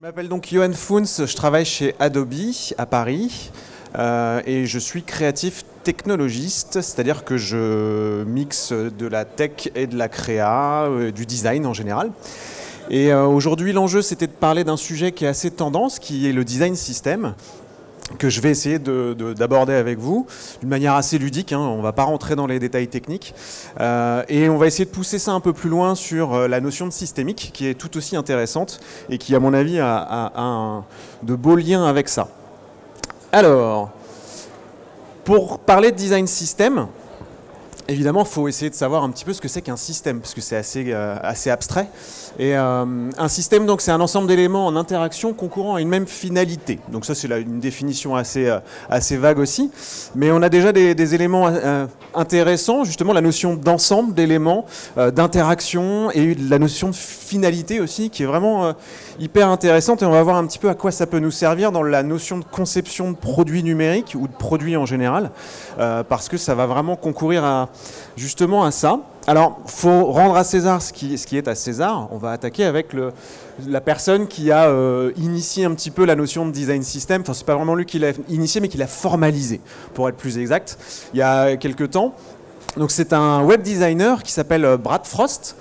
Je m'appelle donc Johan Founs, je travaille chez Adobe à Paris et je suis créatif technologiste, c'est-à-dire que je mixe de la tech et de la créa, du design en général. Et aujourd'hui l'enjeu c'était de parler d'un sujet qui est assez tendance, qui est le design system, que je vais essayer d'aborder avec vous d'une manière assez ludique, hein, on ne va pas rentrer dans les détails techniques, et on va essayer de pousser ça un peu plus loin sur la notion de systémique, qui est tout aussi intéressante, et qui à mon avis a de beaux liens avec ça. Alors, pour parler de design system, évidemment, il faut essayer de savoir un petit peu ce que c'est qu'un système, parce que c'est assez abstrait. Et un système, donc, c'est un ensemble d'éléments en interaction concourant à une même finalité. Donc ça, c'est une définition assez vague aussi. Mais on a déjà des éléments intéressants, justement la notion d'ensemble d'éléments, d'interaction, et la notion de finalité aussi, qui est vraiment hyper intéressante. Et on va voir un petit peu à quoi ça peut nous servir dans la notion de conception de produits numériques, ou de produits en général, parce que ça va vraiment concourir justement à ça. Alors, il faut rendre à César ce qui est à César. On va attaquer avec la personne qui a initié un petit peu la notion de design system. Enfin, c'est pas vraiment lui qui l'a initié, mais qui l'a formalisé, pour être plus exact, il y a quelques temps. Donc c'est un web designer qui s'appelle Brad Frost,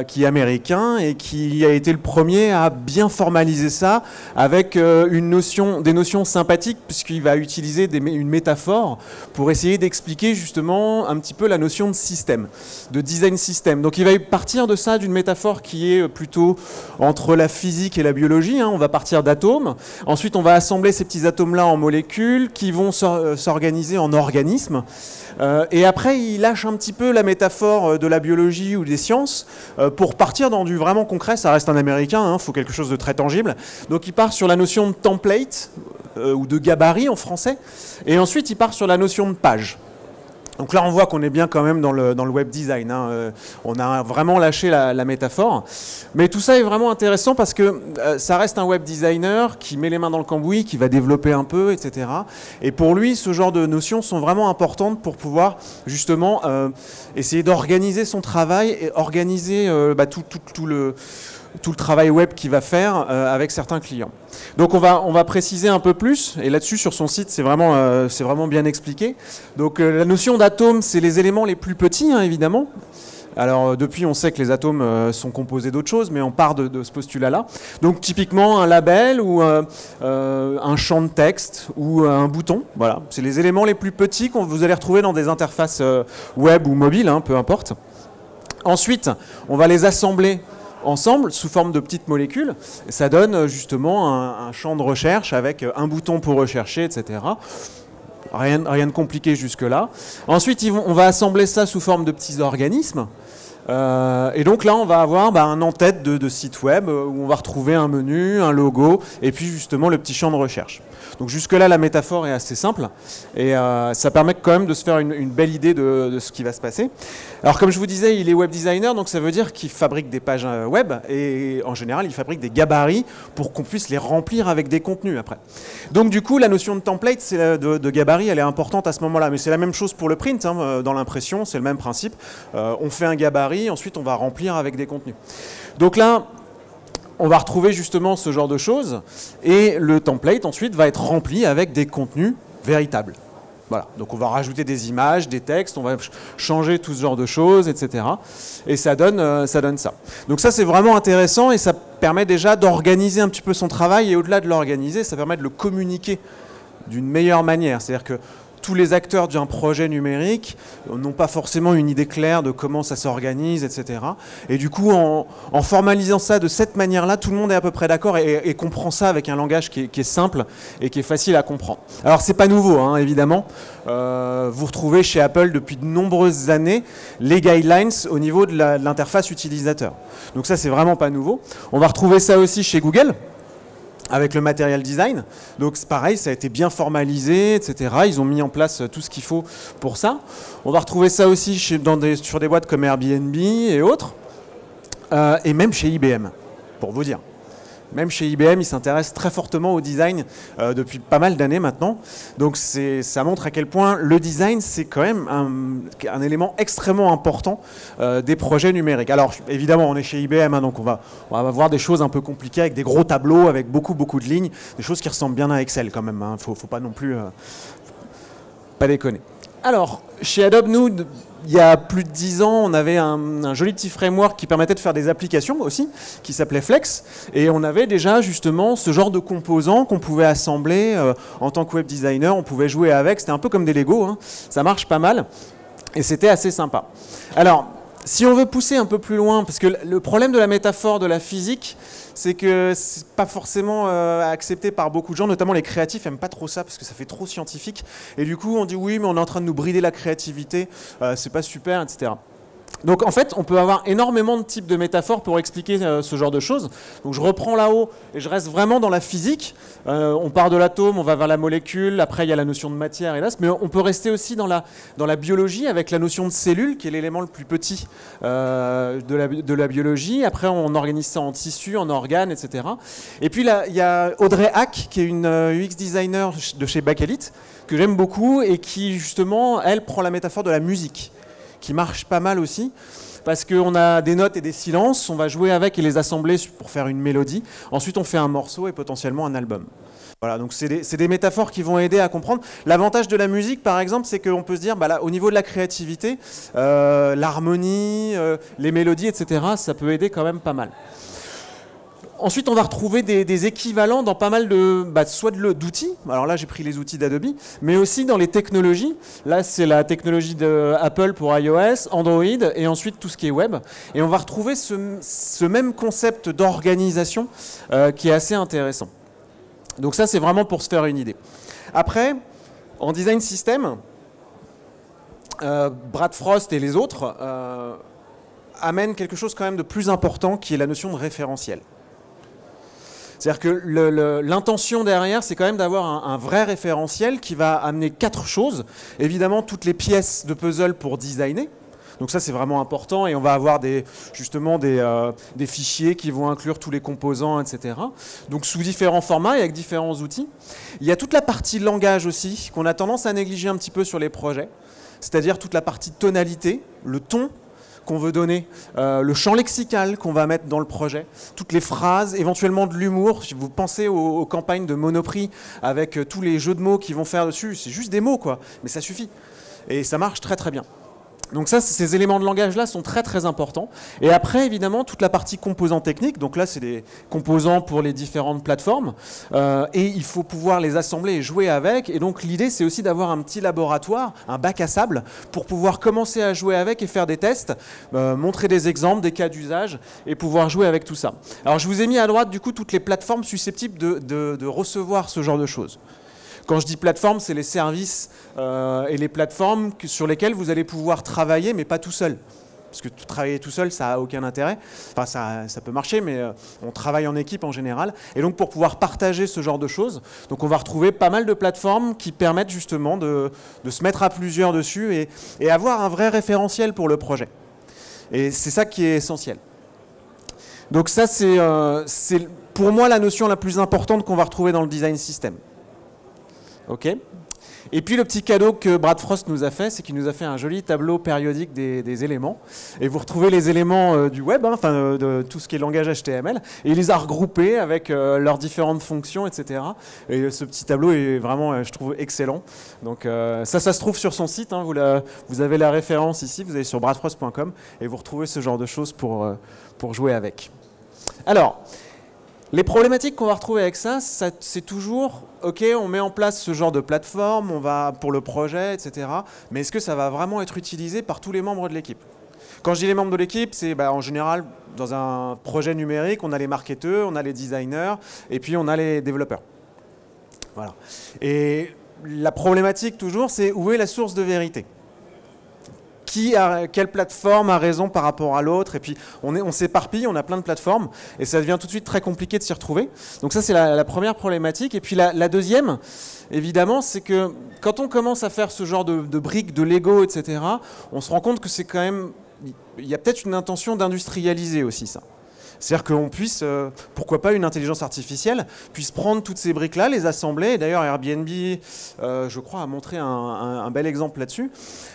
qui est américain et qui a été le premier à bien formaliser ça avec des notions sympathiques, puisqu'il va utiliser une métaphore pour essayer d'expliquer justement un petit peu la notion de système, de design system. Donc il va partir de ça, d'une métaphore qui est plutôt entre la physique et la biologie, hein. On va partir d'atomes, ensuite on va assembler ces petits atomes-là en molécules qui vont s'organiser en organismes. Et après, il lâche un petit peu la métaphore de la biologie ou des sciences pour partir dans du vraiment concret. Ça reste un américain, hein, faut quelque chose de très tangible. Donc il part sur la notion de template, ou de gabarit en français, et ensuite il part sur la notion de page. Donc là, on voit qu'on est bien quand même dans le web design, hein. On a vraiment lâché la métaphore. Mais tout ça est vraiment intéressant parce que ça reste un web designer qui met les mains dans le cambouis, qui va développer un peu, etc. Et pour lui, ce genre de notions sont vraiment importantes pour pouvoir justement essayer d'organiser son travail et organiser tout le travail web qu'il va faire avec certains clients. Donc on va préciser un peu plus, et là-dessus sur son site c'est vraiment bien expliqué. Donc la notion d'atome, c'est les éléments les plus petits, hein, évidemment. Alors depuis on sait que les atomes sont composés d'autres choses, mais on part de ce postulat-là. Donc typiquement un label ou un champ de texte ou un bouton, voilà. C'est les éléments les plus petits que vous allez retrouver dans des interfaces web ou mobiles, hein, peu importe. Ensuite on va les assembler ensemble sous forme de petites molécules, et ça donne justement un champ de recherche avec un bouton pour rechercher, etc. Rien de compliqué jusque-là. Ensuite, on va assembler ça sous forme de petits organismes. Et donc là, on va avoir un en-tête de site web où on va retrouver un menu, un logo, et puis justement le petit champ de recherche. Donc jusque-là, la métaphore est assez simple, et ça permet quand même de se faire une belle idée de ce qui va se passer. Alors comme je vous disais, il est web designer, donc ça veut dire qu'il fabrique des pages web, et en général, il fabrique des gabarits pour qu'on puisse les remplir avec des contenus après. Donc du coup, la notion de template, de gabarit, elle est importante à ce moment-là, mais c'est la même chose pour le print, hein, dans l'impression, c'est le même principe. On fait un gabarit, ensuite on va remplir avec des contenus. Donc là, on va retrouver justement ce genre de choses, et le template ensuite va être rempli avec des contenus véritables. Voilà, donc on va rajouter des images, des textes, on va changer tout ce genre de choses, etc. Et ça donne ça. Donc ça c'est vraiment intéressant, et ça permet déjà d'organiser un petit peu son travail, et au-delà de l'organiser, ça permet de le communiquer d'une meilleure manière. C'est-à-dire que tous les acteurs d'un projet numérique n'ont pas forcément une idée claire de comment ça s'organise, etc. Et du coup, en formalisant ça de cette manière-là, tout le monde est à peu près d'accord et comprend ça avec un langage qui est simple et qui est facile à comprendre. Alors, c'est pas nouveau, hein, évidemment. Vous retrouvez chez Apple depuis de nombreuses années les guidelines au niveau de l'interface utilisateur. Donc ça, c'est vraiment pas nouveau. On va retrouver ça aussi chez Google, avec le material design. Donc c'est pareil, ça a été bien formalisé, etc. Ils ont mis en place tout ce qu'il faut pour ça. On va retrouver ça aussi sur des boîtes comme Airbnb et autres, et même chez IBM, pour vous dire. Même chez IBM, ils s'intéressent très fortement au design depuis pas mal d'années maintenant. Donc ça montre à quel point le design, c'est quand même un élément extrêmement important des projets numériques. Alors évidemment, on est chez IBM, hein, donc on va avoir des choses un peu compliquées avec des gros tableaux, avec beaucoup de lignes, des choses qui ressemblent bien à Excel quand même. Hein. Faut pas non plus pas déconner. Alors, chez Adobe, nous, il y a plus de 10 ans, on avait un joli petit framework qui permettait de faire des applications aussi, qui s'appelait Flex. Et on avait déjà justement ce genre de composants qu'on pouvait assembler en tant que web designer. On pouvait jouer avec, c'était un peu comme des Lego, hein. Ça marche pas mal. Et c'était assez sympa. Alors, si on veut pousser un peu plus loin, parce que le problème de la métaphore de la physique, c'est que c'est pas forcément accepté par beaucoup de gens, notamment les créatifs aiment pas trop ça parce que ça fait trop scientifique. Et du coup, on dit oui, mais on est en train de nous brider la créativité, c'est pas super, etc. Donc en fait, on peut avoir énormément de types de métaphores pour expliquer ce genre de choses. Donc je reprends là-haut et je reste vraiment dans la physique. On part de l'atome, on va vers la molécule, après il y a la notion de matière, hélas, mais on peut rester aussi dans la biologie avec la notion de cellule, qui est l'élément le plus petit de la biologie. Après, on organise ça en tissu, en organes, etc. Et puis là, il y a Audrey Hack, qui est une UX designer de chez Bakelit, que j'aime beaucoup et qui justement, elle, prend la métaphore de la musique, qui marche pas mal aussi, parce qu'on a des notes et des silences, on va jouer avec et les assembler pour faire une mélodie. Ensuite, on fait un morceau et potentiellement un album. Voilà, donc c'est des métaphores qui vont aider à comprendre. L'avantage de la musique, par exemple, c'est qu'on peut se dire, bah là, au niveau de la créativité, l'harmonie, les mélodies, etc., ça peut aider quand même pas mal. Ensuite, on va retrouver des équivalents dans pas mal d'outils. Alors là, j'ai pris les outils d'Adobe, mais aussi dans les technologies. Là, c'est la technologie d'Apple pour iOS, Android, et ensuite tout ce qui est web. Et on va retrouver ce même concept d'organisation qui est assez intéressant. Donc ça, c'est vraiment pour se faire une idée. Après, en design system, Brad Frost et les autres amènent quelque chose quand même de plus important, qui est la notion de référentiel. C'est-à-dire que l'intention derrière, c'est quand même d'avoir un vrai référentiel qui va amener 4 choses. Évidemment, toutes les pièces de puzzle pour designer. Donc ça, c'est vraiment important. Et on va avoir justement des fichiers qui vont inclure tous les composants, etc. Donc sous différents formats et avec différents outils. Il y a toute la partie langage aussi, qu'on a tendance à négliger un petit peu sur les projets. C'est-à-dire toute la partie tonalité, le ton qu'on veut donner, le champ lexical qu'on va mettre dans le projet, toutes les phrases, éventuellement de l'humour. Si vous pensez aux campagnes de Monoprix avec tous les jeux de mots qu'ils vont faire dessus, c'est juste des mots, quoi, mais ça suffit. Et ça marche très très bien. Donc ça, ces éléments de langage-là sont très très importants. Et après, évidemment, toute la partie composants techniques. Donc là, c'est des composants pour les différentes plateformes. Et il faut pouvoir les assembler et jouer avec. Et donc l'idée, c'est aussi d'avoir un petit laboratoire, un bac à sable, pour pouvoir commencer à jouer avec et faire des tests, montrer des exemples, des cas d'usage, et pouvoir jouer avec tout ça. Alors je vous ai mis à droite, du coup, toutes les plateformes susceptibles de recevoir ce genre de choses. Quand je dis plateforme, c'est les services et les plateformes sur lesquelles vous allez pouvoir travailler, mais pas tout seul. Parce que travailler tout seul, ça n'a aucun intérêt. Enfin, ça peut marcher, mais on travaille en équipe en général. Et donc, pour pouvoir partager ce genre de choses, donc on va retrouver pas mal de plateformes qui permettent justement de se mettre à plusieurs dessus et avoir un vrai référentiel pour le projet. Et c'est ça qui est essentiel. Donc ça, c'est pour moi la notion la plus importante qu'on va retrouver dans le design system. Ok. Et puis le petit cadeau que Brad Frost nous a fait, c'est qu'il nous a fait un joli tableau périodique des éléments. Et vous retrouvez les éléments du web, hein, enfin de tout ce qui est langage HTML, et il les a regroupés avec leurs différentes fonctions, etc. Et ce petit tableau est vraiment, je trouve, excellent. Donc ça se trouve sur son site, hein, vous avez la référence ici, vous allez sur bradfrost.com et vous retrouvez ce genre de choses pour jouer avec. Alors, les problématiques qu'on va retrouver avec ça, c'est toujours, ok, on met en place ce genre de plateforme, on va pour le projet, etc. Mais est-ce que ça va vraiment être utilisé par tous les membres de l'équipe? Quand je dis les membres de l'équipe, c'est en général, dans un projet numérique, on a les marketeurs, on a les designers, et puis on a les développeurs. Voilà. Et la problématique toujours, c'est où est la source de vérité? Quelle plateforme a raison par rapport à l'autre, et puis on s'éparpille, on a plein de plateformes, et ça devient tout de suite très compliqué de s'y retrouver. Donc ça, c'est la première problématique. Et puis la deuxième, évidemment, c'est que quand on commence à faire ce genre de briques, de Lego, etc., on se rend compte que c'est quand même, il y a peut-être une intention d'industrialiser aussi ça. C'est-à-dire qu'on puisse, pourquoi pas une intelligence artificielle, puisse prendre toutes ces briques-là, les assembler. Et d'ailleurs, Airbnb, je crois, a montré un bel exemple là-dessus.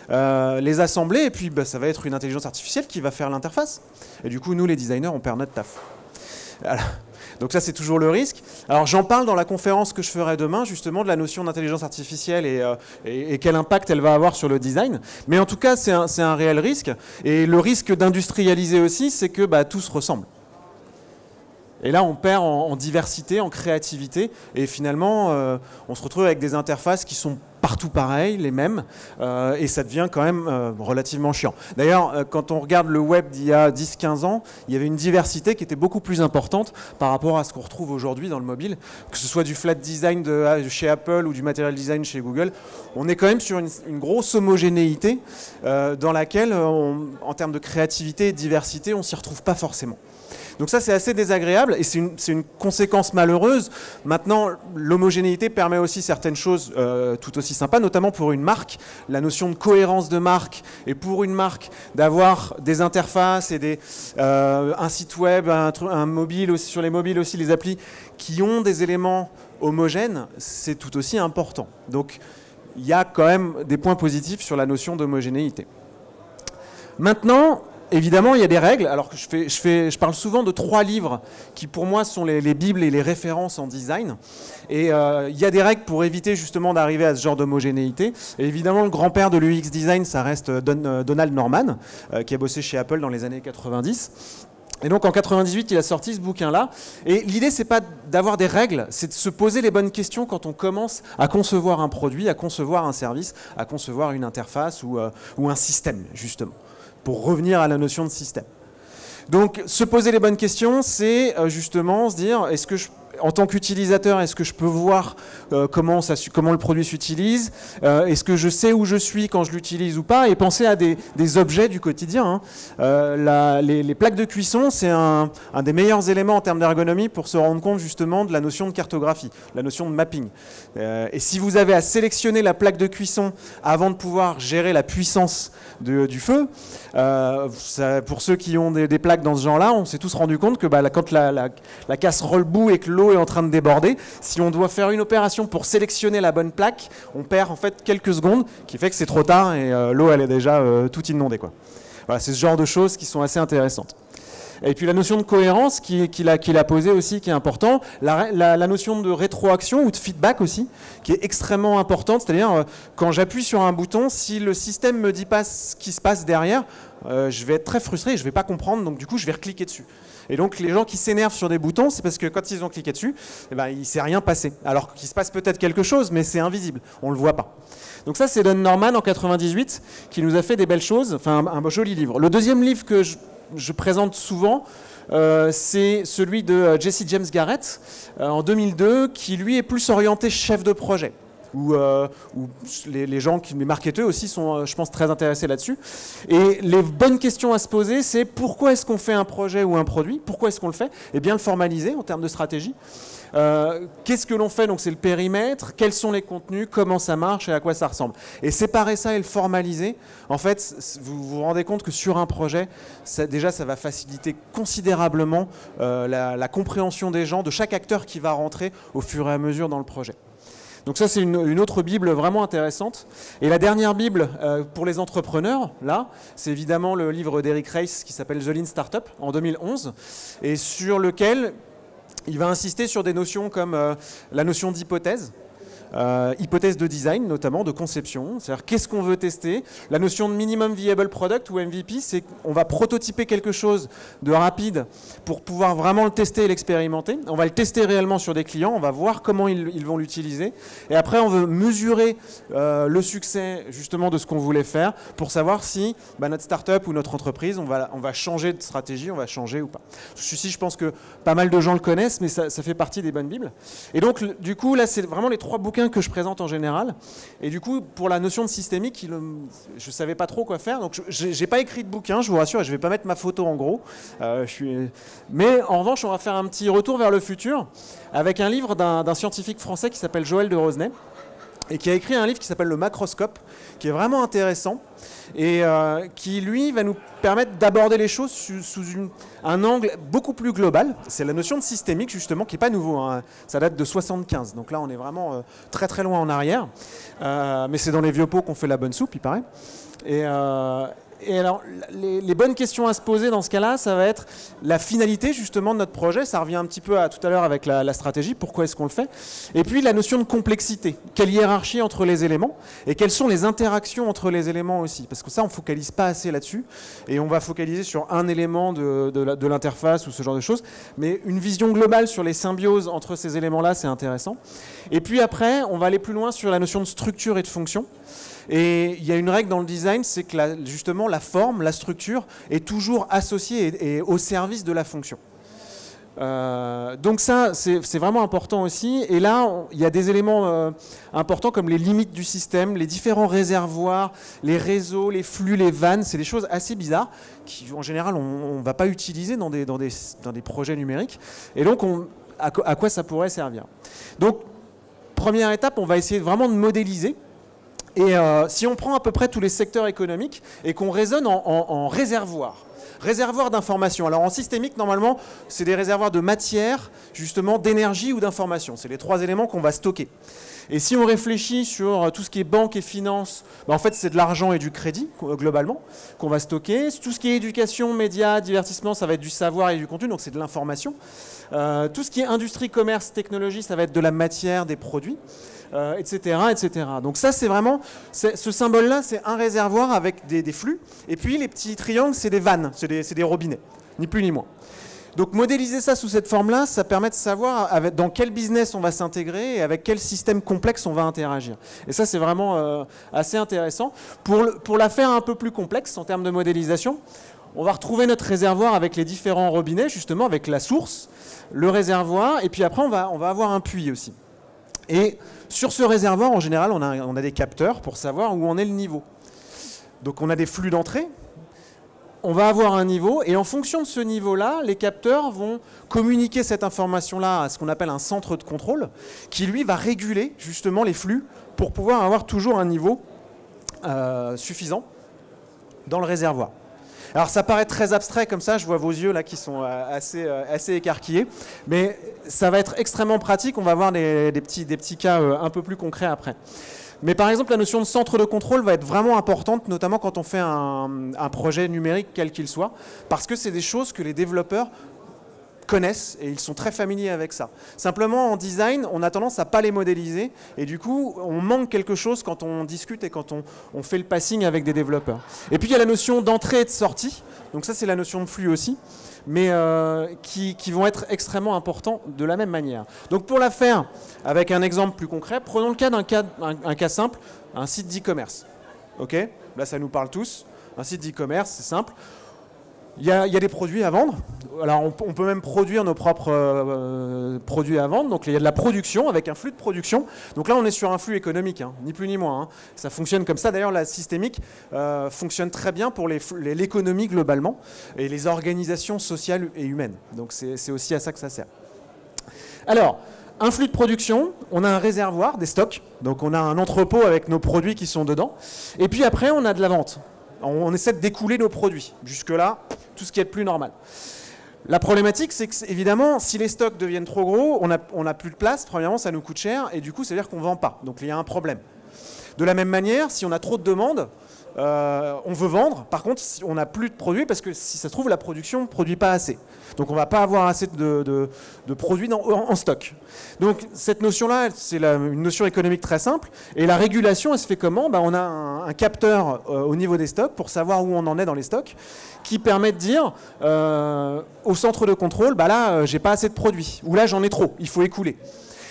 Les assembler, et puis ça va être une intelligence artificielle qui va faire l'interface. Et du coup, nous, les designers, on perd notre taf. Voilà. Donc ça, c'est toujours le risque. Alors j'en parle dans la conférence que je ferai demain, justement, de la notion d'intelligence artificielle et quel impact elle va avoir sur le design. Mais en tout cas, c'est un réel risque. Et le risque d'industrialiser aussi, c'est que tout se ressemble. Et là, on perd en diversité, en créativité. Et finalement, on se retrouve avec des interfaces qui sont partout pareilles, les mêmes. Et ça devient quand même relativement chiant. D'ailleurs, quand on regarde le web d'il y a 10-15 ans, il y avait une diversité qui était beaucoup plus importante par rapport à ce qu'on retrouve aujourd'hui dans le mobile. Que ce soit du flat design de chez Apple ou du material design chez Google. On est quand même sur une grosse homogénéité dans laquelle, en termes de créativité et de diversité, on ne s'y retrouve pas forcément. Donc ça, c'est assez désagréable et c'est une conséquence malheureuse. Maintenant, l'homogénéité permet aussi certaines choses tout aussi sympas, notamment pour une marque, la notion de cohérence de marque, et pour une marque, d'avoir des interfaces et un site web, un mobile aussi, sur les mobiles aussi, les applis, qui ont des éléments homogènes, c'est tout aussi important. Donc, il y a quand même des points positifs sur la notion d'homogénéité. Maintenant, évidemment, il y a des règles. Alors que je parle souvent de 3 livres qui, pour moi, sont les bibles et les références en design. Et il y a des règles pour éviter justement d'arriver à ce genre d'homogénéité. Et évidemment, le grand-père de l'UX design, ça reste Donald Norman, qui a bossé chez Apple dans les années 90. Et donc en 98, il a sorti ce bouquin-là. Et l'idée, c'est pas d'avoir des règles, c'est de se poser les bonnes questions quand on commence à concevoir un produit, à concevoir un service, à concevoir une interface ou un système, justement, pour revenir à la notion de système. Donc se poser les bonnes questions, c'est justement se dire, en tant qu'utilisateur, est-ce que je peux voir comment le produit s'utilise? Est-ce que je sais où je suis quand je l'utilise ou pas? Et penser à des objets du quotidien. Les plaques de cuisson, c'est un des meilleurs éléments en termes d'ergonomie pour se rendre compte justement de la notion de cartographie, la notion de mapping. Et si vous avez à sélectionner la plaque de cuisson avant de pouvoir gérer la puissance du feu, pour ceux qui ont des plaques dans ce genre-là, on s'est tous rendu compte que quand la casserole bout et que l'eau est en train de déborder, si on doit faire une opération pour sélectionner la bonne plaque, on perd en fait quelques secondes, qui fait que c'est trop tard et l'eau elle est déjà toute inondée, quoi. Voilà, c'est ce genre de choses qui sont assez intéressantes. Et puis la notion de cohérence qu'il a posée aussi, qui est important, la notion de rétroaction ou de feedback aussi, qui est extrêmement importante, c'est-à-dire quand j'appuie sur un bouton, si le système ne me dit pas ce qui se passe derrière, je vais être très frustré, je ne vais pas comprendre, donc du coup je vais recliquer dessus. Et donc les gens qui s'énervent sur des boutons, c'est parce que quand ils ont cliqué dessus, il ne s'est rien passé. Alors qu'il se passe peut-être quelque chose, mais c'est invisible, on ne le voit pas. Donc ça, c'est Don Norman en 98 qui nous a fait des belles choses, enfin un joli livre. Le deuxième livre que je présente souvent, c'est celui de Jesse James Garrett en 2002, qui lui est plus orienté chef de projet. Où les gens, les marketeurs aussi sont, je pense, très intéressés là-dessus. Et les bonnes questions à se poser, c'est pourquoi est-ce qu'on fait un projet ou un produit? Pourquoi est-ce qu'on le fait? Et bien le formaliser en termes de stratégie. Qu'est-ce que l'on fait? Donc c'est le périmètre, quels sont les contenus, comment ça marche et à quoi ça ressemble. Et séparer ça et le formaliser, en fait, vous vous rendez compte que sur un projet, déjà ça va faciliter considérablement la compréhension des gens, de chaque acteur qui va rentrer au fur et à mesure dans le projet. Donc ça, c'est une autre Bible vraiment intéressante. Et la dernière Bible pour les entrepreneurs, là, c'est évidemment le livre d'Eric Ries qui s'appelle The Lean Startup en 2011, et sur lequel il va insister sur des notions comme la notion d'hypothèse, hypothèse de design, notamment de conception, c'est-à-dire qu'est-ce qu'on veut tester. La notion de minimum viable product ou MVP, c'est qu'on va prototyper quelque chose de rapide pour pouvoir vraiment le tester et l'expérimenter. On va le tester réellement sur des clients, on va voir comment ils vont l'utiliser, et après on veut mesurer le succès justement de ce qu'on voulait faire pour savoir si notre start-up ou notre entreprise, on va changer de stratégie, on va changer ou pas. Celui-ci, je pense que pas mal de gens le connaissent, mais ça fait partie des bonnes bibles. Et donc du coup là, c'est vraiment les 3 bouquins que je présente en général. Et du coup, pour la notion de systémique, je ne savais pas trop quoi faire. Donc, je n'ai pas écrit de bouquin, je vous rassure, et je ne vais pas mettre ma photo en gros. Mais en revanche, on va faire un petit retour vers le futur avec un livre d'un scientifique français qui s'appelle Joël de Rosenay, et qui a écrit un livre qui s'appelle Le Macroscope, qui est vraiment intéressant et qui, lui, va nous permettre d'aborder les choses sous un angle beaucoup plus global. C'est la notion de systémique, justement, qui n'est pas nouveau, hein. Ça date de 75, donc là, on est vraiment très très loin en arrière. Mais c'est dans les vieux pots qu'on fait la bonne soupe, il paraît. Et alors, les bonnes questions à se poser dans ce cas-là, ça va être la finalité justement de notre projet. Ça revient un petit peu à tout à l'heure avec la stratégie, pourquoi est-ce qu'on le fait. Et puis la notion de complexité, quelle hiérarchie entre les éléments et quelles sont les interactions entre les éléments aussi. Parce que ça, on ne focalise pas assez là-dessus et on va focaliser sur un élément de l'interface ou ce genre de choses. Mais une vision globale sur les symbioses entre ces éléments-là, c'est intéressant. Et puis après, on va aller plus loin sur la notion de structure et de fonction. Et il y a une règle dans le design, c'est que justement la forme, la structure est toujours associée et au service de la fonction. Donc ça, c'est vraiment important aussi. Et là, il y a des éléments importants comme les limites du système, les différents réservoirs, les réseaux, les flux, les vannes. C'est des choses assez bizarres qui, en général, on ne va pas utiliser dans des projets numériques. Et donc, à quoi ça pourrait servir? Donc, première étape, on va essayer vraiment de modéliser. Et si on prend à peu près tous les secteurs économiques et qu'on raisonne en réservoirs d'informations. Alors en systémique, normalement, c'est des réservoirs de matière, justement, d'énergie ou d'information. C'est les trois éléments qu'on va stocker. Et si on réfléchit sur tout ce qui est banque et finance, en fait, c'est de l'argent et du crédit, globalement, qu'on va stocker. Tout ce qui est éducation, médias, divertissement, ça va être du savoir et du contenu, donc c'est de l'information. Tout ce qui est industrie, commerce, technologie, ça va être de la matière, des produits. Etc., etc. Donc ça, c'est vraiment, ce symbole-là, c'est un réservoir avec des flux. Et puis les petits triangles, c'est des vannes, c'est des robinets, ni plus ni moins. Donc modéliser ça sous cette forme-là, ça permet de savoir dans quel business on va s'intégrer et avec quel système complexe on va interagir. Et ça, c'est vraiment assez intéressant. Pour la faire un peu plus complexe en termes de modélisation, on va retrouver notre réservoir avec les différents robinets, justement, avec la source, le réservoir, et puis après, on va avoir un puits aussi. Et sur ce réservoir, en général, on a des capteurs pour savoir où en est le niveau. Donc on a des flux d'entrée, on va avoir un niveau, et en fonction de ce niveau-là, les capteurs vont communiquer cette information-là à ce qu'on appelle un centre de contrôle, qui lui va réguler justement les flux pour pouvoir avoir toujours un niveau suffisant dans le réservoir. Alors ça paraît très abstrait comme ça, je vois vos yeux là qui sont assez écarquillés, mais ça va être extrêmement pratique, on va voir des petits cas un peu plus concrets après. Mais par exemple, la notion de centre de contrôle va être vraiment importante, notamment quand on fait un projet numérique quel qu'il soit, parce que c'est des choses que les développeurs connaissent et ils sont très familiers avec ça. Simplement en design, on a tendance à pas les modéliser et du coup on manque quelque chose quand on discute et quand on fait le passing avec des développeurs. Et puis il y a la notion d'entrée et de sortie, donc ça c'est la notion de flux aussi, mais qui vont être extrêmement importants de la même manière. Donc pour la faire avec un exemple plus concret, prenons le cas un cas simple, un site d'e-commerce. Ok, là ça nous parle tous, un site d'e-commerce, c'est simple. Il y a des produits à vendre. Alors on peut même produire nos propres produits à vendre. Donc il y a de la production avec un flux de production. Donc là on est sur un flux économique, hein, ni plus ni moins. Hein. Ça fonctionne comme ça. D'ailleurs la systémique fonctionne très bien pour l'économie globalement et les organisations sociales et humaines. Donc c'est aussi à ça que ça sert. Alors, un flux de production, on a un réservoir, des stocks. Donc on a un entrepôt avec nos produits qui sont dedans. Et puis après on a de la vente. On essaie de découler nos produits. Jusque-là, tout ce qui est de plus normal. La problématique, c'est que, évidemment, si les stocks deviennent trop gros, on n'a plus de place. Premièrement, ça nous coûte cher. Et du coup, ça veut dire qu'on ne vend pas. Donc, il y a un problème. De la même manière, si on a trop de demandes, on veut vendre. Par contre, on n'a plus de produits parce que, si ça se trouve, la production ne produit pas assez. Donc, on ne va pas avoir assez de produits en stock. Donc, cette notion-là, c'est une notion économique très simple. Et la régulation, elle se fait comment? On a un capteur au niveau des stocks pour savoir où on en est dans les stocks qui permet de dire au centre de contrôle, là, j'ai pas assez de produits. Ou là, j'en ai trop. Il faut écouler.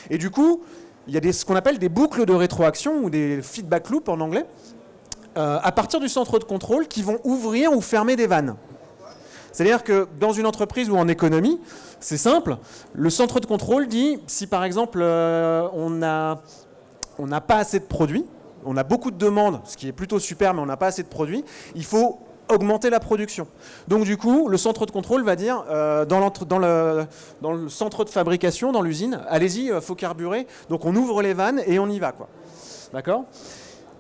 Et du coup, il y a ce qu'on appelle des boucles de rétroaction ou des feedback loops en anglais à partir du centre de contrôle qui vont ouvrir ou fermer des vannes. C'est-à-dire que dans une entreprise ou en économie, c'est simple, le centre de contrôle dit si par exemple on n'a pas assez de produits, on a beaucoup de demandes, ce qui est plutôt super, mais on n'a pas assez de produits, il faut augmenter la production. Donc du coup, le centre de contrôle va dire dans le centre de fabrication, dans l'usine, allez-y, il faut carburer, donc on ouvre les vannes et on y va, quoi. D'accord ?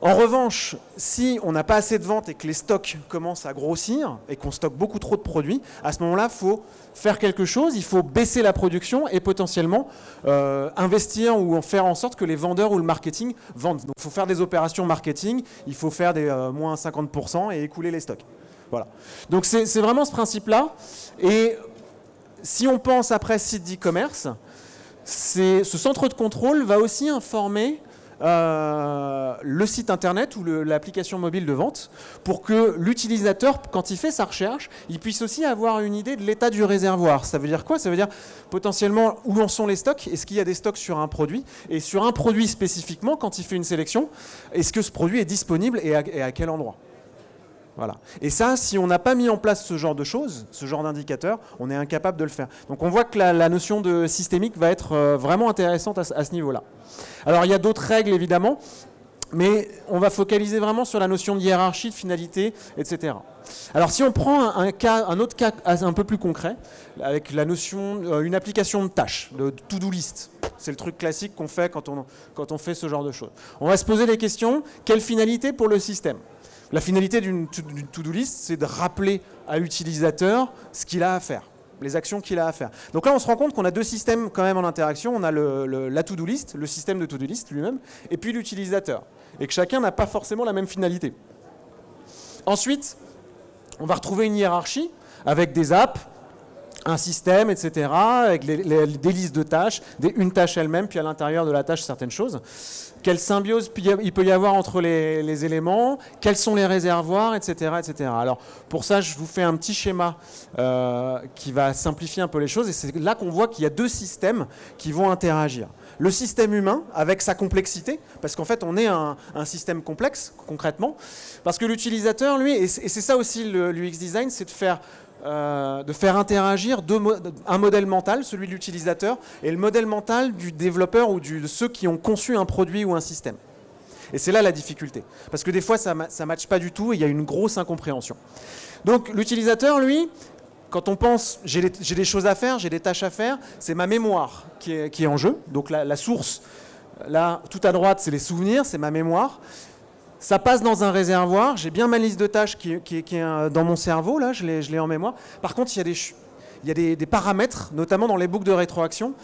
En revanche, si on n'a pas assez de ventes et que les stocks commencent à grossir et qu'on stocke beaucoup trop de produits, à ce moment-là, il faut faire quelque chose, il faut baisser la production et potentiellement investir ou faire en sorte que les vendeurs ou le marketing vendent. Donc il faut faire des opérations marketing, il faut faire des moins 50% et écouler les stocks. Voilà. Donc c'est vraiment ce principe-là. Et si on pense après site d'e-commerce, ce centre de contrôle va aussi informer le site internet ou l'application mobile de vente pour que l'utilisateur, quand il fait sa recherche, il puisse aussi avoir une idée de l'état du réservoir. Ça veut dire quoi? Ça veut dire potentiellement où en sont les stocks, est-ce qu'il y a des stocks sur un produit, et sur un produit spécifiquement, quand il fait une sélection, est-ce que ce produit est disponible et à quel endroit? Voilà. Et ça, si on n'a pas mis en place ce genre de choses, ce genre d'indicateurs, on est incapable de le faire. Donc on voit que la notion de systémique va être vraiment intéressante à ce niveau-là. Alors il y a d'autres règles évidemment, mais on va focaliser vraiment sur la notion de hiérarchie, de finalité, etc. Alors si on prend un autre cas un peu plus concret, avec la notion, une application de tâches, de to-do list. C'est le truc classique qu'on fait quand on fait ce genre de choses. On va se poser les questions, quelle finalité pour le système? La finalité d'une to-do list, c'est de rappeler à l'utilisateur ce qu'il a à faire, les actions qu'il a à faire. Donc là, on se rend compte qu'on a deux systèmes quand même en interaction. On a la to-do list, le système de to-do list lui-même, et puis l'utilisateur. Et que chacun n'a pas forcément la même finalité. Ensuite, on va retrouver une hiérarchie avec des apps, un système, etc., avec des listes de tâches, une tâche elle-même, puis à l'intérieur de la tâche, certaines choses. Quelle symbiose il peut y avoir entre les éléments, quels sont les réservoirs, etc., etc. Alors, pour ça, je vous fais un petit schéma qui va simplifier un peu les choses, et c'est là qu'on voit qu'il y a deux systèmes qui vont interagir. Le système humain, avec sa complexité, parce qu'en fait, on est un système complexe, concrètement, parce que l'utilisateur, lui, et c'est ça aussi l'UX design, c'est de faire interagir un modèle mental, celui de l'utilisateur, et le modèle mental du développeur ou de ceux qui ont conçu un produit ou un système. Et c'est là la difficulté. Parce que des fois, ça ne matche pas du tout et il y a une grosse incompréhension. Donc l'utilisateur, lui, quand on pense j'ai des choses à faire, j'ai des tâches à faire, c'est ma mémoire qui est en jeu. Donc la source, là, tout à droite, c'est les souvenirs, c'est ma mémoire. Ça passe dans un réservoir, j'ai bien ma liste de tâches qui est dans mon cerveau, là, je l'ai en mémoire. Par contre, il y a des paramètres, notamment dans les boucles de rétroaction,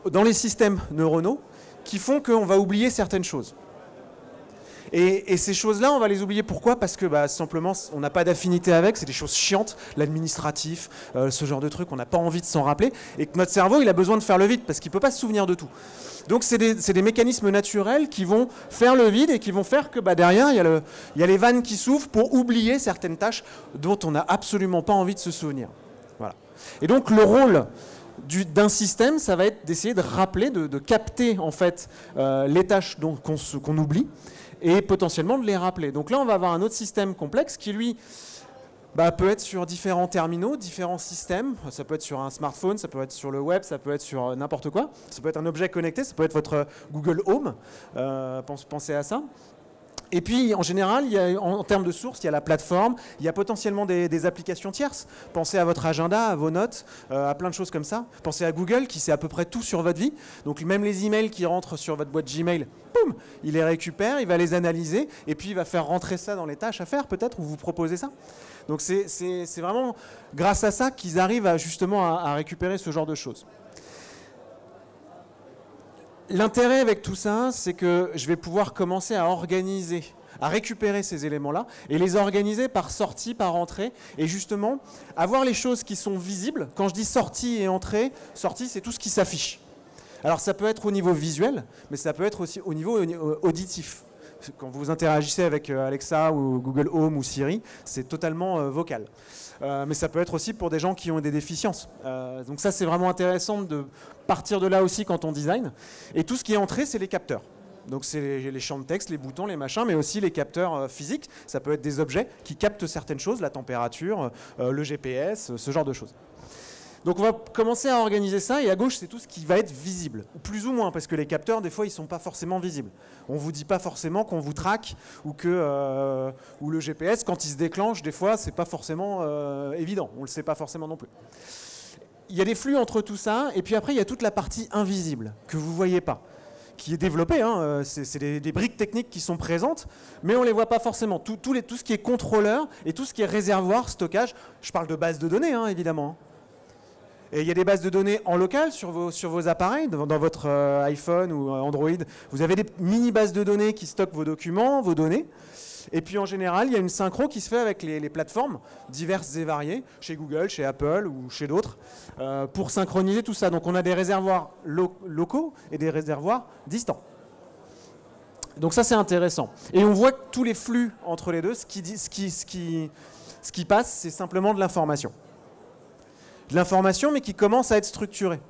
dans les systèmes neuronaux, qui font qu'on va oublier certaines choses. Et ces choses-là, on va les oublier. Pourquoi? Parce que simplement, on n'a pas d'affinité avec, c'est des choses chiantes, l'administratif, ce genre de trucs, on n'a pas envie de s'en rappeler, et que notre cerveau, il a besoin de faire le vide, parce qu'il ne peut pas se souvenir de tout. Donc c'est des mécanismes naturels qui vont faire le vide et qui vont faire que derrière, il y a les vannes qui s'ouvrent pour oublier certaines tâches dont on n'a absolument pas envie de se souvenir. Voilà. Et donc le rôle d'un système, ça va être d'essayer de rappeler, de capter en fait les tâches qu'on oublie et potentiellement de les rappeler. Donc là, on va avoir un autre système complexe qui, lui, peut être sur différents terminaux, différents systèmes. Ça peut être sur un smartphone, ça peut être sur le web, ça peut être sur n'importe quoi. Ça peut être un objet connecté, ça peut être votre Google Home. Pensez à ça. Et puis, en général, en termes de sources, il y a la plateforme, il y a potentiellement des applications tierces. Pensez à votre agenda, à vos notes, à plein de choses comme ça. Pensez à Google, qui sait à peu près tout sur votre vie. Donc, même les emails qui rentrent sur votre boîte Gmail, boum, il les récupère, il va les analyser, et puis il va faire rentrer ça dans les tâches à faire, peut-être, ou vous proposer ça. Donc, c'est vraiment grâce à ça qu'ils arrivent justement à récupérer ce genre de choses. L'intérêt avec tout ça, c'est que je vais pouvoir commencer à organiser, à récupérer ces éléments-là et les organiser par sortie, par entrée, et justement avoir les choses qui sont visibles. Quand je dis sortie et entrée, sortie, c'est tout ce qui s'affiche. Alors ça peut être au niveau visuel, mais ça peut être aussi au niveau auditif. Quand vous interagissez avec Alexa ou Google Home ou Siri, c'est totalement vocal. Mais ça peut être aussi pour des gens qui ont des déficiences. Donc ça, c'est vraiment intéressant de partir de là aussi quand on design. Et tout ce qui est entré, c'est les capteurs. Donc c'est les champs de texte, les boutons, les machins, mais aussi les capteurs physiques. Ça peut être des objets qui captent certaines choses, la température, le GPS, ce genre de choses. Donc on va commencer à organiser ça, et à gauche, c'est tout ce qui va être visible, plus ou moins, parce que les capteurs, des fois, ils ne sont pas forcément visibles. On ne vous dit pas forcément qu'on vous traque, ou le GPS, quand il se déclenche, des fois, ce n'est pas forcément évident. On ne le sait pas forcément non plus. Il y a des flux entre tout ça, et puis après, il y a toute la partie invisible, que vous ne voyez pas, qui est développé, hein, c'est des briques techniques qui sont présentes, mais on ne les voit pas forcément. Tout ce qui est contrôleur et tout ce qui est réservoir, stockage, je parle de bases de données, hein, évidemment. Et il y a des bases de données en local sur vos appareils, dans votre iPhone ou Android. Vous avez des mini bases de données qui stockent vos documents, vos données. Et puis en général, il y a une synchro qui se fait avec les plateformes diverses et variées, chez Google, chez Apple ou chez d'autres, pour synchroniser tout ça. Donc on a des réservoirs locaux et des réservoirs distants. Donc ça c'est intéressant. Et on voit que tous les flux entre les deux, ce qui passe, c'est simplement de l'information. De l'information, mais qui commence à être structurée.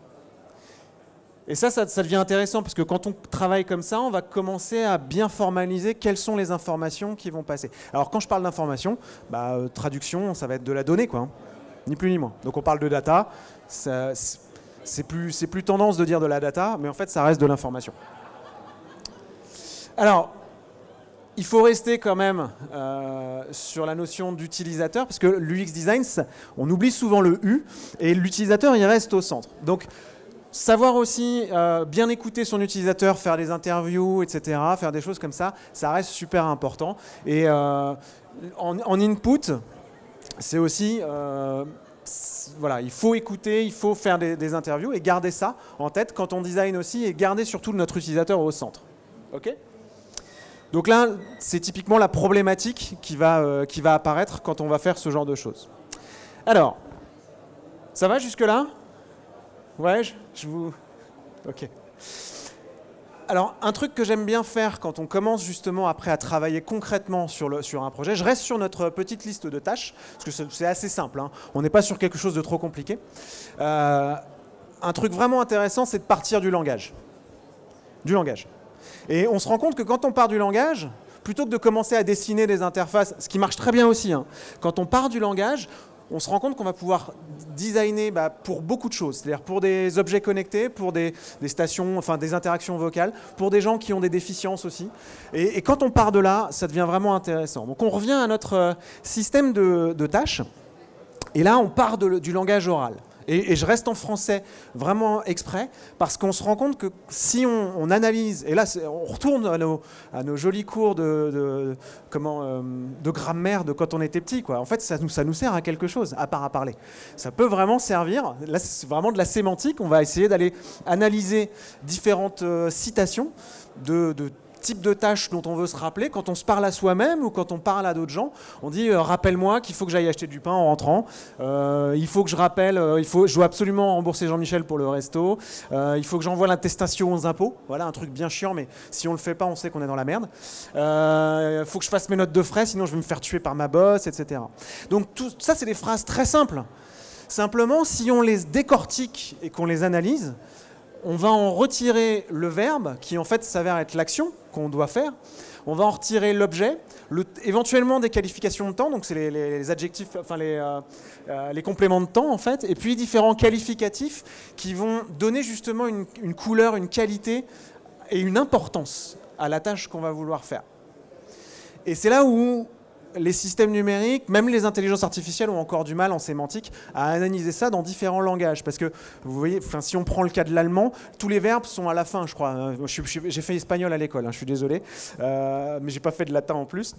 Et ça devient intéressant, parce que quand on travaille comme ça, on va commencer à bien formaliser quelles sont les informations qui vont passer. Alors quand je parle d'information, traduction, ça va être de la donnée, quoi, hein. Ni plus ni moins. Donc on parle de data, c'est plus tendance de dire de la data, mais en fait ça reste de l'information. Alors, il faut rester quand même sur la notion d'utilisateur, parce que l'UX design, on oublie souvent le U, et l'utilisateur, il reste au centre. Donc, savoir aussi bien écouter son utilisateur, faire des interviews, etc., faire des choses comme ça, ça reste super important. Et en input, c'est aussi, voilà, il faut écouter, il faut faire des interviews et garder ça en tête quand on design aussi, et garder surtout notre utilisateur au centre. OK ? Donc là, c'est typiquement la problématique qui va apparaître quand on va faire ce genre de choses. Alors, ça va jusque-là ? Ouais, je vous... Ok. Alors, un truc que j'aime bien faire quand on commence justement après à travailler concrètement sur un projet, je reste sur notre petite liste de tâches, parce que c'est assez simple, hein. On n'est pas sur quelque chose de trop compliqué. Un truc vraiment intéressant, c'est de partir du langage. Du langage. Et on se rend compte que quand on part du langage, plutôt que de commencer à dessiner des interfaces, ce qui marche très bien aussi, hein, quand on part du langage, on se rend compte qu'on va pouvoir designer pour beaucoup de choses, c'est-à-dire pour des objets connectés, pour des stations, enfin des interactions vocales, pour des gens qui ont des déficiences aussi. Et quand on part de là, ça devient vraiment intéressant. Donc on revient à notre système de tâches, et là on part du langage oral. Et je reste en français vraiment exprès, parce qu'on se rend compte que si on analyse, et là on retourne à nos jolis cours de grammaire de quand on était petit, quoi. En fait ça nous sert à quelque chose, à part à parler. Ça peut vraiment servir, là c'est vraiment de la sémantique, on va essayer d'aller analyser différentes citations de type de tâches dont on veut se rappeler quand on se parle à soi-même ou quand on parle à d'autres gens. On dit rappelle-moi qu'il faut que j'aille acheter du pain en rentrant, il faut que je rappelle, je dois absolument rembourser Jean-Michel pour le resto, il faut que j'envoie l'attestation aux impôts, voilà un truc bien chiant, mais si on le fait pas on sait qu'on est dans la merde, il faut que je fasse mes notes de frais sinon je vais me faire tuer par ma boss, etc. Donc tout ça c'est des phrases très simples. Simplement si on les décortique et qu'on les analyse, on va en retirer le verbe, qui en fait s'avère être l'action qu'on doit faire. On va en retirer l'objet, éventuellement des qualifications de temps, donc c'est les adjectifs, enfin les compléments de temps en fait, et puis différents qualificatifs qui vont donner justement une couleur, une qualité et une importance à la tâche qu'on va vouloir faire. Et c'est là où les systèmes numériques, même les intelligences artificielles ont encore du mal en sémantique à analyser ça dans différents langages. Parce que, vous voyez, si on prend le cas de l'allemand, tous les verbes sont à la fin, je crois. J'ai fait espagnol à l'école, hein, je suis désolé. Mais j'ai pas fait de latin en plus.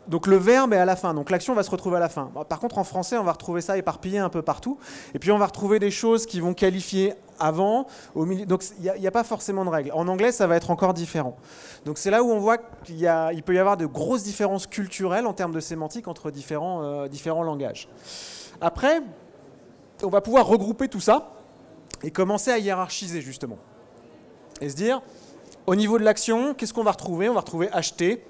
Donc le verbe est à la fin, donc l'action va se retrouver à la fin. Par contre, en français, on va retrouver ça éparpillé un peu partout. Et puis on va retrouver des choses qui vont qualifier avant, au milieu. Donc il n'y a pas forcément de règle. En anglais, ça va être encore différent. Donc c'est là où on voit qu'il peut y avoir de grosses différences culturelles en termes de sémantique entre différents langages. Après, on va pouvoir regrouper tout ça et commencer à hiérarchiser justement. Et se dire, au niveau de l'action, qu'est-ce qu'on va retrouver ? On va retrouver acheter,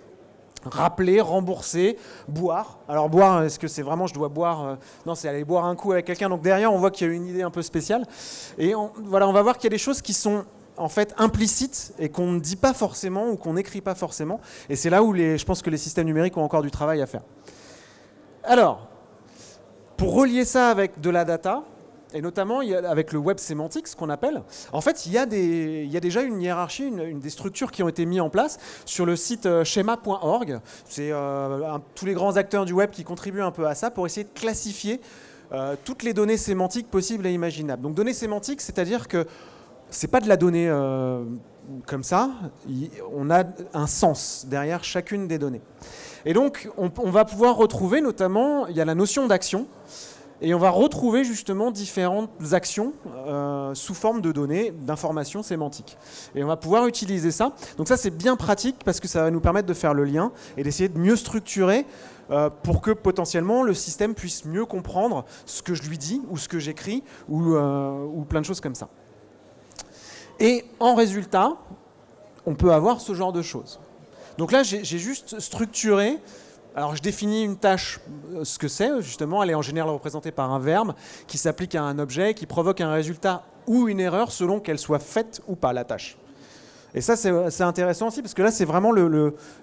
rappeler, rembourser, boire. Alors boire, est-ce que c'est vraiment je dois boire non, c'est aller boire un coup avec quelqu'un. Donc derrière, on voit qu'il y a une idée un peu spéciale. Et voilà, on va voir qu'il y a des choses qui sont en fait implicites et qu'on ne dit pas forcément ou qu'on n'écrit pas forcément. Et c'est là où je pense que les systèmes numériques ont encore du travail à faire. Alors, pour relier ça avec de la data, et notamment avec le web sémantique, ce qu'on appelle, en fait, il y a déjà une hiérarchie, des structures qui ont été mises en place sur le site schema.org. C'est tous les grands acteurs du web qui contribuent un peu à ça pour essayer de classifier toutes les données sémantiques possibles et imaginables. Donc données sémantiques, c'est-à-dire que c'est pas de la donnée comme ça, on a un sens derrière chacune des données. Et donc, on va pouvoir retrouver notamment, il y a la notion d'action, et on va retrouver justement différentes actions sous forme de données, d'informations sémantiques. Et on va pouvoir utiliser ça. Donc ça, c'est bien pratique parce que ça va nous permettre de faire le lien et d'essayer de mieux structurer pour que potentiellement le système puisse mieux comprendre ce que je lui dis ou ce que j'écris ou plein de choses comme ça. Et en résultat, on peut avoir ce genre de choses. Donc là, j'ai juste structuré. Alors je définis une tâche, ce que c'est, justement, elle est en général représentée par un verbe qui s'applique à un objet, qui provoque un résultat ou une erreur selon qu'elle soit faite ou pas, la tâche. Et ça, c'est intéressant aussi, parce que là, c'est vraiment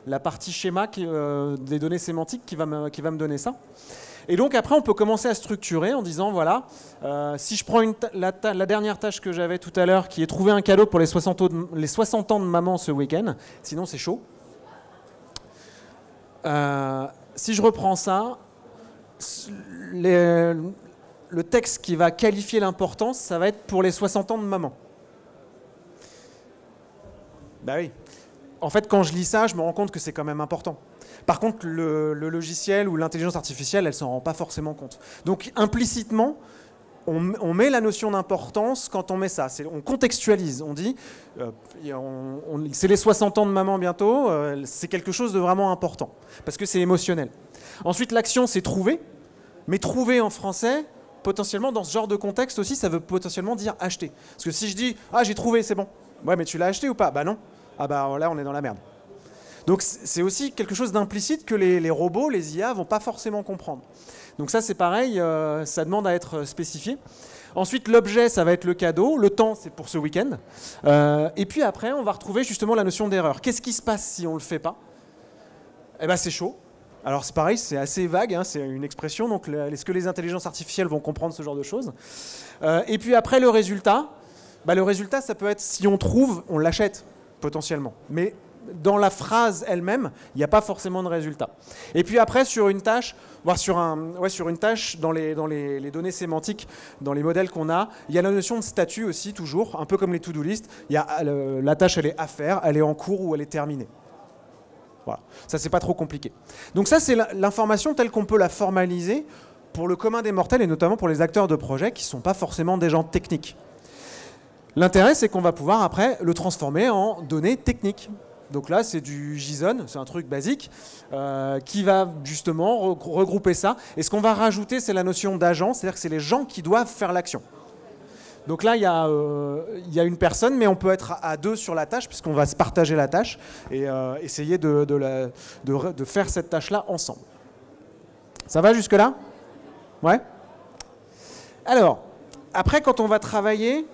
la partie schéma des données sémantiques qui va me donner ça. Et donc après, on peut commencer à structurer en disant, voilà, si je prends la dernière tâche que j'avais tout à l'heure, qui est trouver un cadeau pour les 60 ans de maman ce week-end, sinon c'est chaud. Si je reprends ça, le texte qui va qualifier l'importance, ça va être pour les 60 ans de maman. Bah oui. En fait, quand je lis ça, je me rends compte que c'est quand même important. Par contre, le logiciel ou l'intelligence artificielle, elle ne s'en rend pas forcément compte. Donc, implicitement, on met la notion d'importance quand on met ça. On contextualise. On dit, c'est les 60 ans de maman bientôt, c'est quelque chose de vraiment important, parce que c'est émotionnel. Ensuite, l'action, c'est trouver. Mais trouver en français, potentiellement, dans ce genre de contexte aussi, ça veut potentiellement dire acheter. Parce que si je dis, ah, j'ai trouvé, c'est bon. Ouais, mais tu l'as acheté ou pas? Bah non. Ah bah là, on est dans la merde. Donc c'est aussi quelque chose d'implicite que les robots, les IA, vont pas forcément comprendre. Donc ça, c'est pareil, ça demande à être spécifié. Ensuite, l'objet, ça va être le cadeau. Le temps, c'est pour ce week-end. Et puis après, on va retrouver justement la notion d'erreur. Qu'est-ce qui se passe si on ne le fait pas? Eh ben, c'est chaud. Alors c'est pareil, c'est assez vague, hein, c'est une expression. Donc est-ce que les intelligences artificielles vont comprendre ce genre de choses? Et puis après, le résultat, le résultat, ça peut être si on trouve, on l'achète potentiellement. Mais dans la phrase elle-même, il n'y a pas forcément de résultat. Et puis après, sur une tâche, sur une tâche dans les données sémantiques, dans les modèles qu'on a, il y a la notion de statut aussi, toujours, un peu comme les to-do list. La tâche, elle est à faire, elle est en cours ou elle est terminée. Voilà. Ça, c'est pas trop compliqué. Donc ça, c'est l'information telle qu'on peut la formaliser pour le commun des mortels et notamment pour les acteurs de projet qui ne sont pas forcément des gens techniques. L'intérêt, c'est qu'on va pouvoir après le transformer en données techniques. Donc là, c'est du JSON, c'est un truc basique, qui va justement regrouper ça. Et ce qu'on va rajouter, c'est la notion d'agent, c'est-à-dire que c'est les gens qui doivent faire l'action. Donc là, il y a une personne, mais on peut être à deux sur la tâche, puisqu'on va se partager la tâche et essayer de faire cette tâche-là ensemble. Ça va jusque-là? Ouais? Alors, après, quand on va travailler,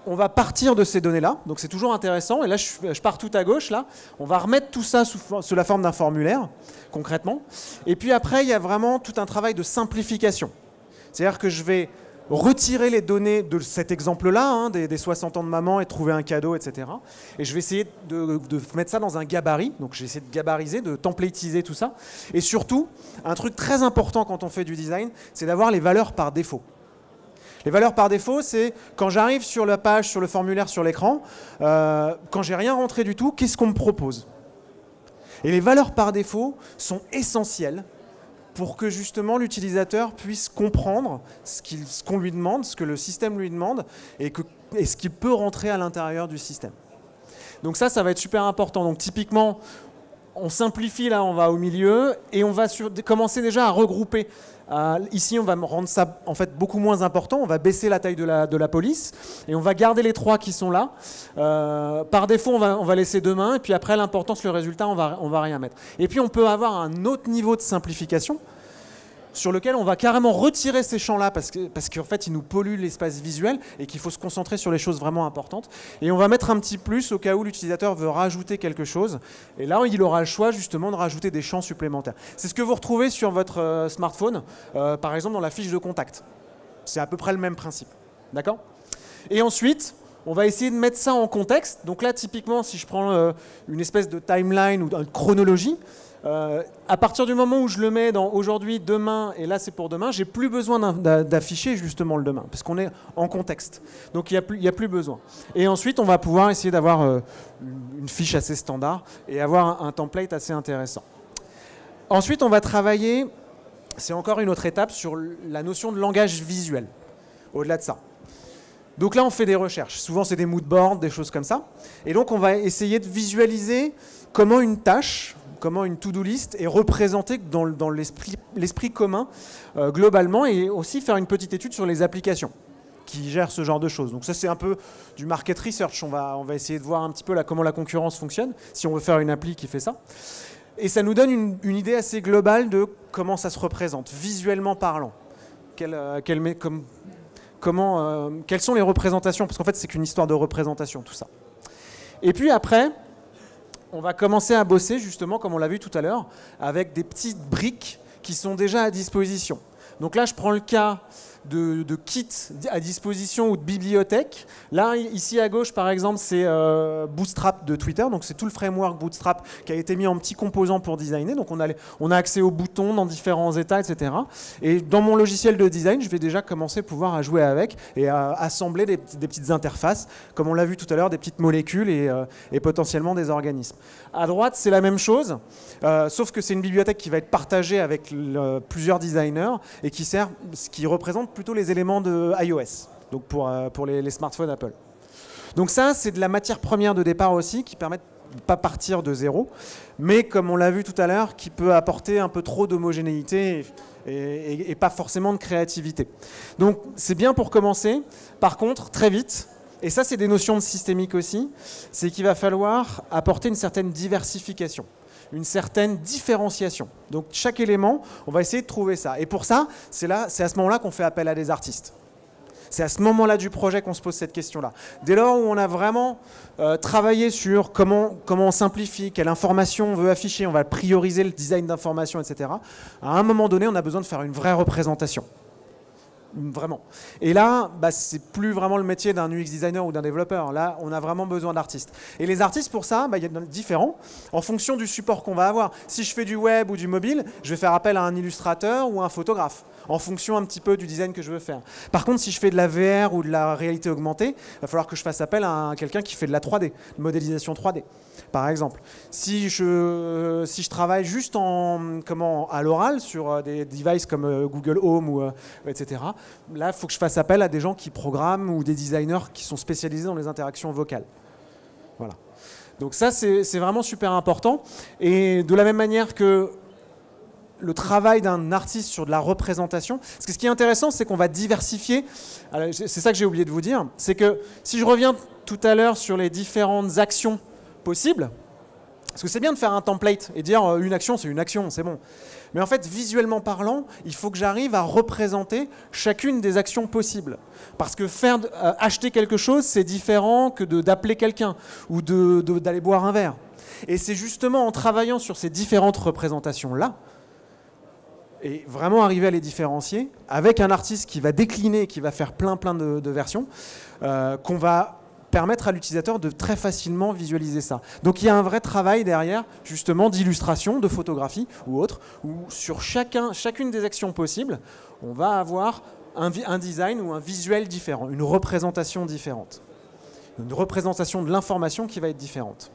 on va partir de ces données-là, donc c'est toujours intéressant. Et là, je pars tout à gauche, là. On va remettre tout ça sous la forme d'un formulaire, concrètement. Et puis après, il y a vraiment tout un travail de simplification. C'est-à-dire que je vais retirer les données de cet exemple-là, hein, des 60 ans de maman et trouver un cadeau, etc. Et je vais essayer de mettre ça dans un gabarit. Donc, j'ai essayé de gabariser, de templatiser tout ça. Et surtout, un truc très important quand on fait du design, c'est d'avoir les valeurs par défaut. Les valeurs par défaut, c'est quand j'arrive sur la page, sur le formulaire, sur l'écran, quand j'ai rien rentré du tout, qu'est-ce qu'on me propose? Et les valeurs par défaut sont essentielles pour que justement l'utilisateur puisse comprendre ce qu'on lui demande, ce que le système lui demande et ce qui peut rentrer à l'intérieur du système. Donc ça va être super important. Donc typiquement, on simplifie, là on va au milieu et on va commencer déjà à regrouper. Ici, on va rendre ça en fait beaucoup moins important. On va baisser la taille de la police et on va garder les trois qui sont là. Par défaut, on va laisser deux mains et puis après l'importance, le résultat, on va rien mettre. Et puis on peut avoir un autre niveau de simplification sur lequel on va carrément retirer ces champs-là parce qu'en fait, ils nous polluent l'espace visuel et qu'il faut se concentrer sur les choses vraiment importantes. Et on va mettre un petit plus au cas où l'utilisateur veut rajouter quelque chose. Et là, il aura le choix justement de rajouter des champs supplémentaires. C'est ce que vous retrouvez sur votre smartphone, par exemple dans la fiche de contact. C'est à peu près le même principe. D'accord ? Et ensuite, on va essayer de mettre ça en contexte. Donc là, typiquement, si je prends une espèce de timeline ou une chronologie, À partir du moment où je le mets dans aujourd'hui, demain, et là c'est pour demain, j'ai plus besoin d'afficher justement le demain, parce qu'on est en contexte. Donc il n'y a plus besoin. Et ensuite, on va pouvoir essayer d'avoir une fiche assez standard et avoir un template assez intéressant. Ensuite, on va travailler, c'est encore une autre étape, sur la notion de langage visuel, au-delà de ça. Donc là, on fait des recherches. Souvent, c'est des moodboards, des choses comme ça. Et donc, on va essayer de visualiser comment une tâche, comment une to-do list est représentée dans l'esprit commun globalement, et aussi faire une petite étude sur les applications qui gèrent ce genre de choses. Donc ça, c'est un peu du market research. On va essayer de voir un petit peu là, comment la concurrence fonctionne, si on veut faire une appli qui fait ça. Et ça nous donne une idée assez globale de comment ça se représente, visuellement parlant. Quelles sont les représentations? Parce qu'en fait, c'est qu'une histoire de représentation, tout ça. Et puis après, on va commencer à bosser, justement, comme on l'a vu tout à l'heure, avec des petites briques qui sont déjà à disposition. Donc là, je prends le cas de kits à disposition ou de bibliothèques. Là, ici à gauche, par exemple, c'est Bootstrap de Twitter. Donc c'est tout le framework Bootstrap qui a été mis en petits composants pour designer. Donc on a accès aux boutons dans différents états, etc. Et dans mon logiciel de design, je vais déjà commencer à pouvoir à jouer avec et à assembler des petites interfaces, comme on l'a vu tout à l'heure, des petites molécules et potentiellement des organismes. À droite, c'est la même chose, sauf que c'est une bibliothèque qui va être partagée avec plusieurs designers et qui représente plutôt les éléments de iOS, donc pour les smartphones Apple. Donc ça, c'est de la matière première de départ aussi, qui permet de ne pas partir de zéro, mais comme on l'a vu tout à l'heure, qui peut apporter un peu trop d'homogénéité et pas forcément de créativité. Donc c'est bien pour commencer. Par contre, très vite, et ça c'est des notions de systémique aussi, c'est qu'il va falloir apporter une certaine diversification, une certaine différenciation. Donc chaque élément, on va essayer de trouver ça. Et pour ça, c'est à ce moment-là qu'on fait appel à des artistes. C'est à ce moment-là du projet qu'on se pose cette question-là. Dès lors où on a vraiment travaillé sur comment on simplifie, quelle information on veut afficher, on va prioriser le design d'information, etc. À un moment donné, on a besoin de faire une vraie représentation. Vraiment. Et là, c'est plus vraiment le métier d'un UX designer ou d'un développeur. Là, on a vraiment besoin d'artistes. Et les artistes, pour ça, il y en a différents en fonction du support qu'on va avoir. Si je fais du web ou du mobile, je vais faire appel à un illustrateur ou un photographe, en fonction un petit peu du design que je veux faire. Par contre, si je fais de la VR ou de la réalité augmentée, il va falloir que je fasse appel à quelqu'un qui fait de la 3D, de modélisation 3D, par exemple. Si je travaille juste à l'oral sur des devices comme Google Home, etc., là, il faut que je fasse appel à des gens qui programment ou des designers qui sont spécialisés dans les interactions vocales. Voilà. Donc ça, c'est vraiment super important. Et de la même manière que le travail d'un artiste sur de la représentation, parce que ce qui est intéressant, c'est qu'on va diversifier. C'est ça que j'ai oublié de vous dire, c'est que si je reviens tout à l'heure sur les différentes actions possibles, parce que c'est bien de faire un template et dire une action, c'est une action, c'est bon. Mais en fait, visuellement parlant, il faut que j'arrive à représenter chacune des actions possibles. Parce que acheter quelque chose, c'est différent que d'appeler quelqu'un ou d'aller boire un verre. Et c'est justement en travaillant sur ces différentes représentations-là, et vraiment arriver à les différencier, avec un artiste qui va décliner, qui va faire plein de versions, qu'on va permettre à l'utilisateur de très facilement visualiser ça. Donc il y a un vrai travail derrière, justement, d'illustration, de photographie ou autre, où sur chacune des actions possibles, on va avoir un design ou un visuel différent, une représentation différente. Une représentation de l'information qui va être différente.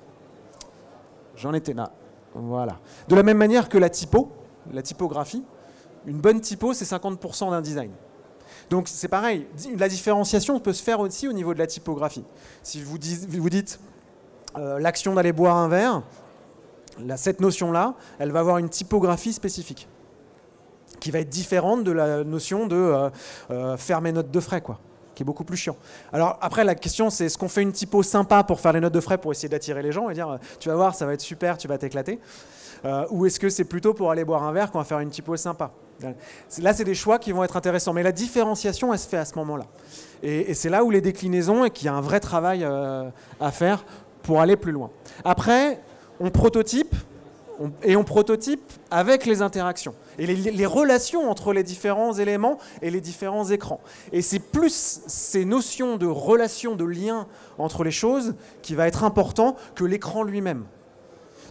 J'en étais là. Voilà. De la même manière que la typographie, une bonne typo, c'est 50% d'un design. Donc c'est pareil, la différenciation peut se faire aussi au niveau de la typographie. Si vous dites l'action d'aller boire un verre, cette notion-là, elle va avoir une typographie spécifique, qui va être différente de la notion de faire mes notes de frais, quoi, qui est beaucoup plus chiant. Alors après, la question, c'est est-ce qu'on fait une typo sympa pour faire les notes de frais, pour essayer d'attirer les gens et dire tu vas voir, ça va être super, tu vas t'éclater, ou est-ce que c'est plutôt pour aller boire un verre qu'on va faire une typo sympa? Là, c'est des choix qui vont être intéressants. Mais la différenciation, elle se fait à ce moment-là. Et c'est là où les déclinaisons, et qu'il y a un vrai travail à faire pour aller plus loin. Après, on prototype avec les interactions et les relations entre les différents éléments et les différents écrans. Et c'est plus ces notions de relation, de lien entre les choses qui va être important que l'écran lui-même.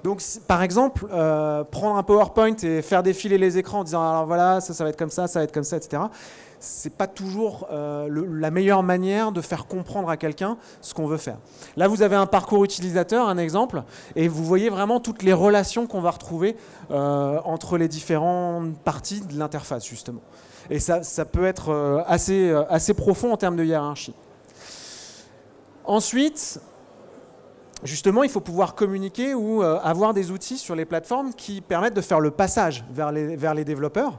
Donc, par exemple, prendre un PowerPoint et faire défiler les écrans en disant alors voilà, ça va être comme ça va être comme ça, etc. C'est pas toujours la meilleure manière de faire comprendre à quelqu'un ce qu'on veut faire. Là, vous avez un parcours utilisateur, un exemple, et vous voyez vraiment toutes les relations qu'on va retrouver entre les différentes parties de l'interface, justement. Et ça peut être assez profond en termes de hiérarchie. Ensuite, justement, il faut pouvoir communiquer ou avoir des outils sur les plateformes qui permettent de faire le passage vers les développeurs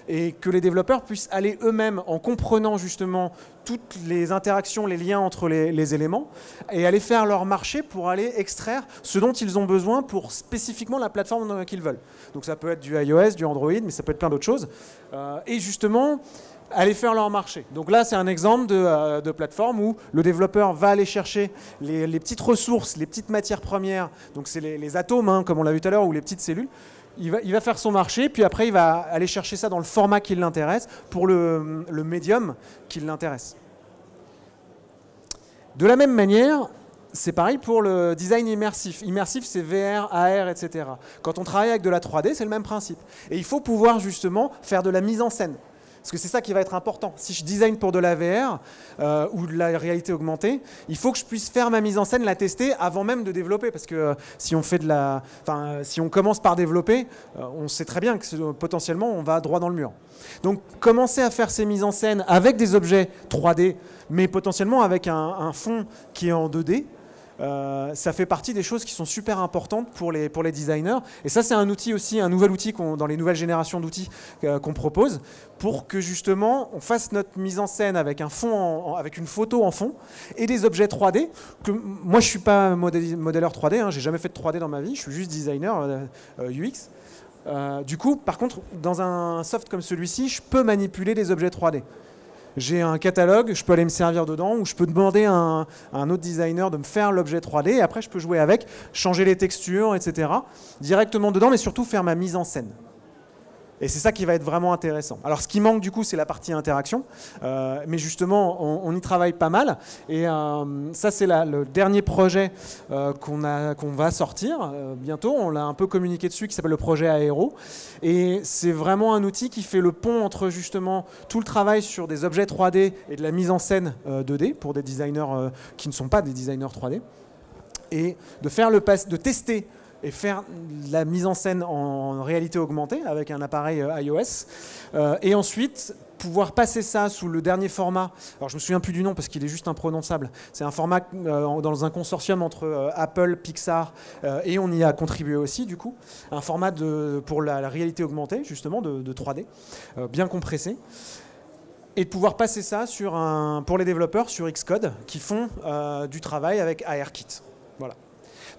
et que les développeurs puissent aller eux-mêmes en comprenant justement toutes les interactions, les liens entre les éléments et aller faire leur marché pour aller extraire ce dont ils ont besoin pour spécifiquement la plateforme qu'ils veulent. Donc ça peut être du iOS, du Android, mais ça peut être plein d'autres choses. Et justement, aller faire leur marché. Donc là, c'est un exemple de plateforme où le développeur va aller chercher les petites ressources, les petites matières premières, donc c'est les atomes, hein, comme on l'a vu tout à l'heure, ou les petites cellules. Il va faire son marché, puis après, il va aller chercher ça dans le format qui l'intéresse, pour le médium qui l'intéresse. De la même manière, c'est pareil pour le design immersif. Immersif, c'est VR, AR, etc. Quand on travaille avec de la 3D, c'est le même principe. Et il faut pouvoir justement faire de la mise en scène. Parce que c'est ça qui va être important. Si je design pour de la VR ou de la réalité augmentée, il faut que je puisse faire ma mise en scène, la tester avant même de développer. Parce que si on commence par développer, on sait très bien que potentiellement on va droit dans le mur. Donc commencer à faire ces mises en scène avec des objets 3D, mais potentiellement avec un fond qui est en 2D. Ça fait partie des choses qui sont super importantes pour les designers. Et ça, c'est un outil aussi, un nouvel outil dans les nouvelles générations d'outils qu'on propose pour que justement on fasse notre mise en scène avec un fond, avec une photo en fond et des objets 3D. Moi, je suis pas modéleur 3D, hein, j'ai jamais fait de 3D dans ma vie, je suis juste designer UX. Du coup, par contre, dans un soft comme celui-ci, je peux manipuler des objets 3D. J'ai un catalogue, je peux aller me servir dedans, ou je peux demander à un autre designer de me faire l'objet 3D, et après je peux jouer avec, changer les textures, etc. directement dedans, mais surtout faire ma mise en scène. Et c'est ça qui va être vraiment intéressant. Alors ce qui manque du coup, c'est la partie interaction, mais justement on y travaille pas mal. Et ça c'est le dernier projet qu'on va sortir bientôt. On l'a un peu communiqué dessus, qui s'appelle le projet Aero. Et c'est vraiment un outil qui fait le pont entre justement tout le travail sur des objets 3D et de la mise en scène 2D pour des designers qui ne sont pas des designers 3D. Et de tester et faire la mise en scène en réalité augmentée avec un appareil iOS. Et ensuite, pouvoir passer ça sous le dernier format. Alors, je me souviens plus du nom parce qu'il est juste imprononçable. C'est un format dans un consortium entre Apple, Pixar, et on y a contribué aussi, du coup. Un format pour la réalité augmentée, justement, de 3D, bien compressé. Et de pouvoir passer ça pour les développeurs sur Xcode qui font du travail avec ARKit. Voilà.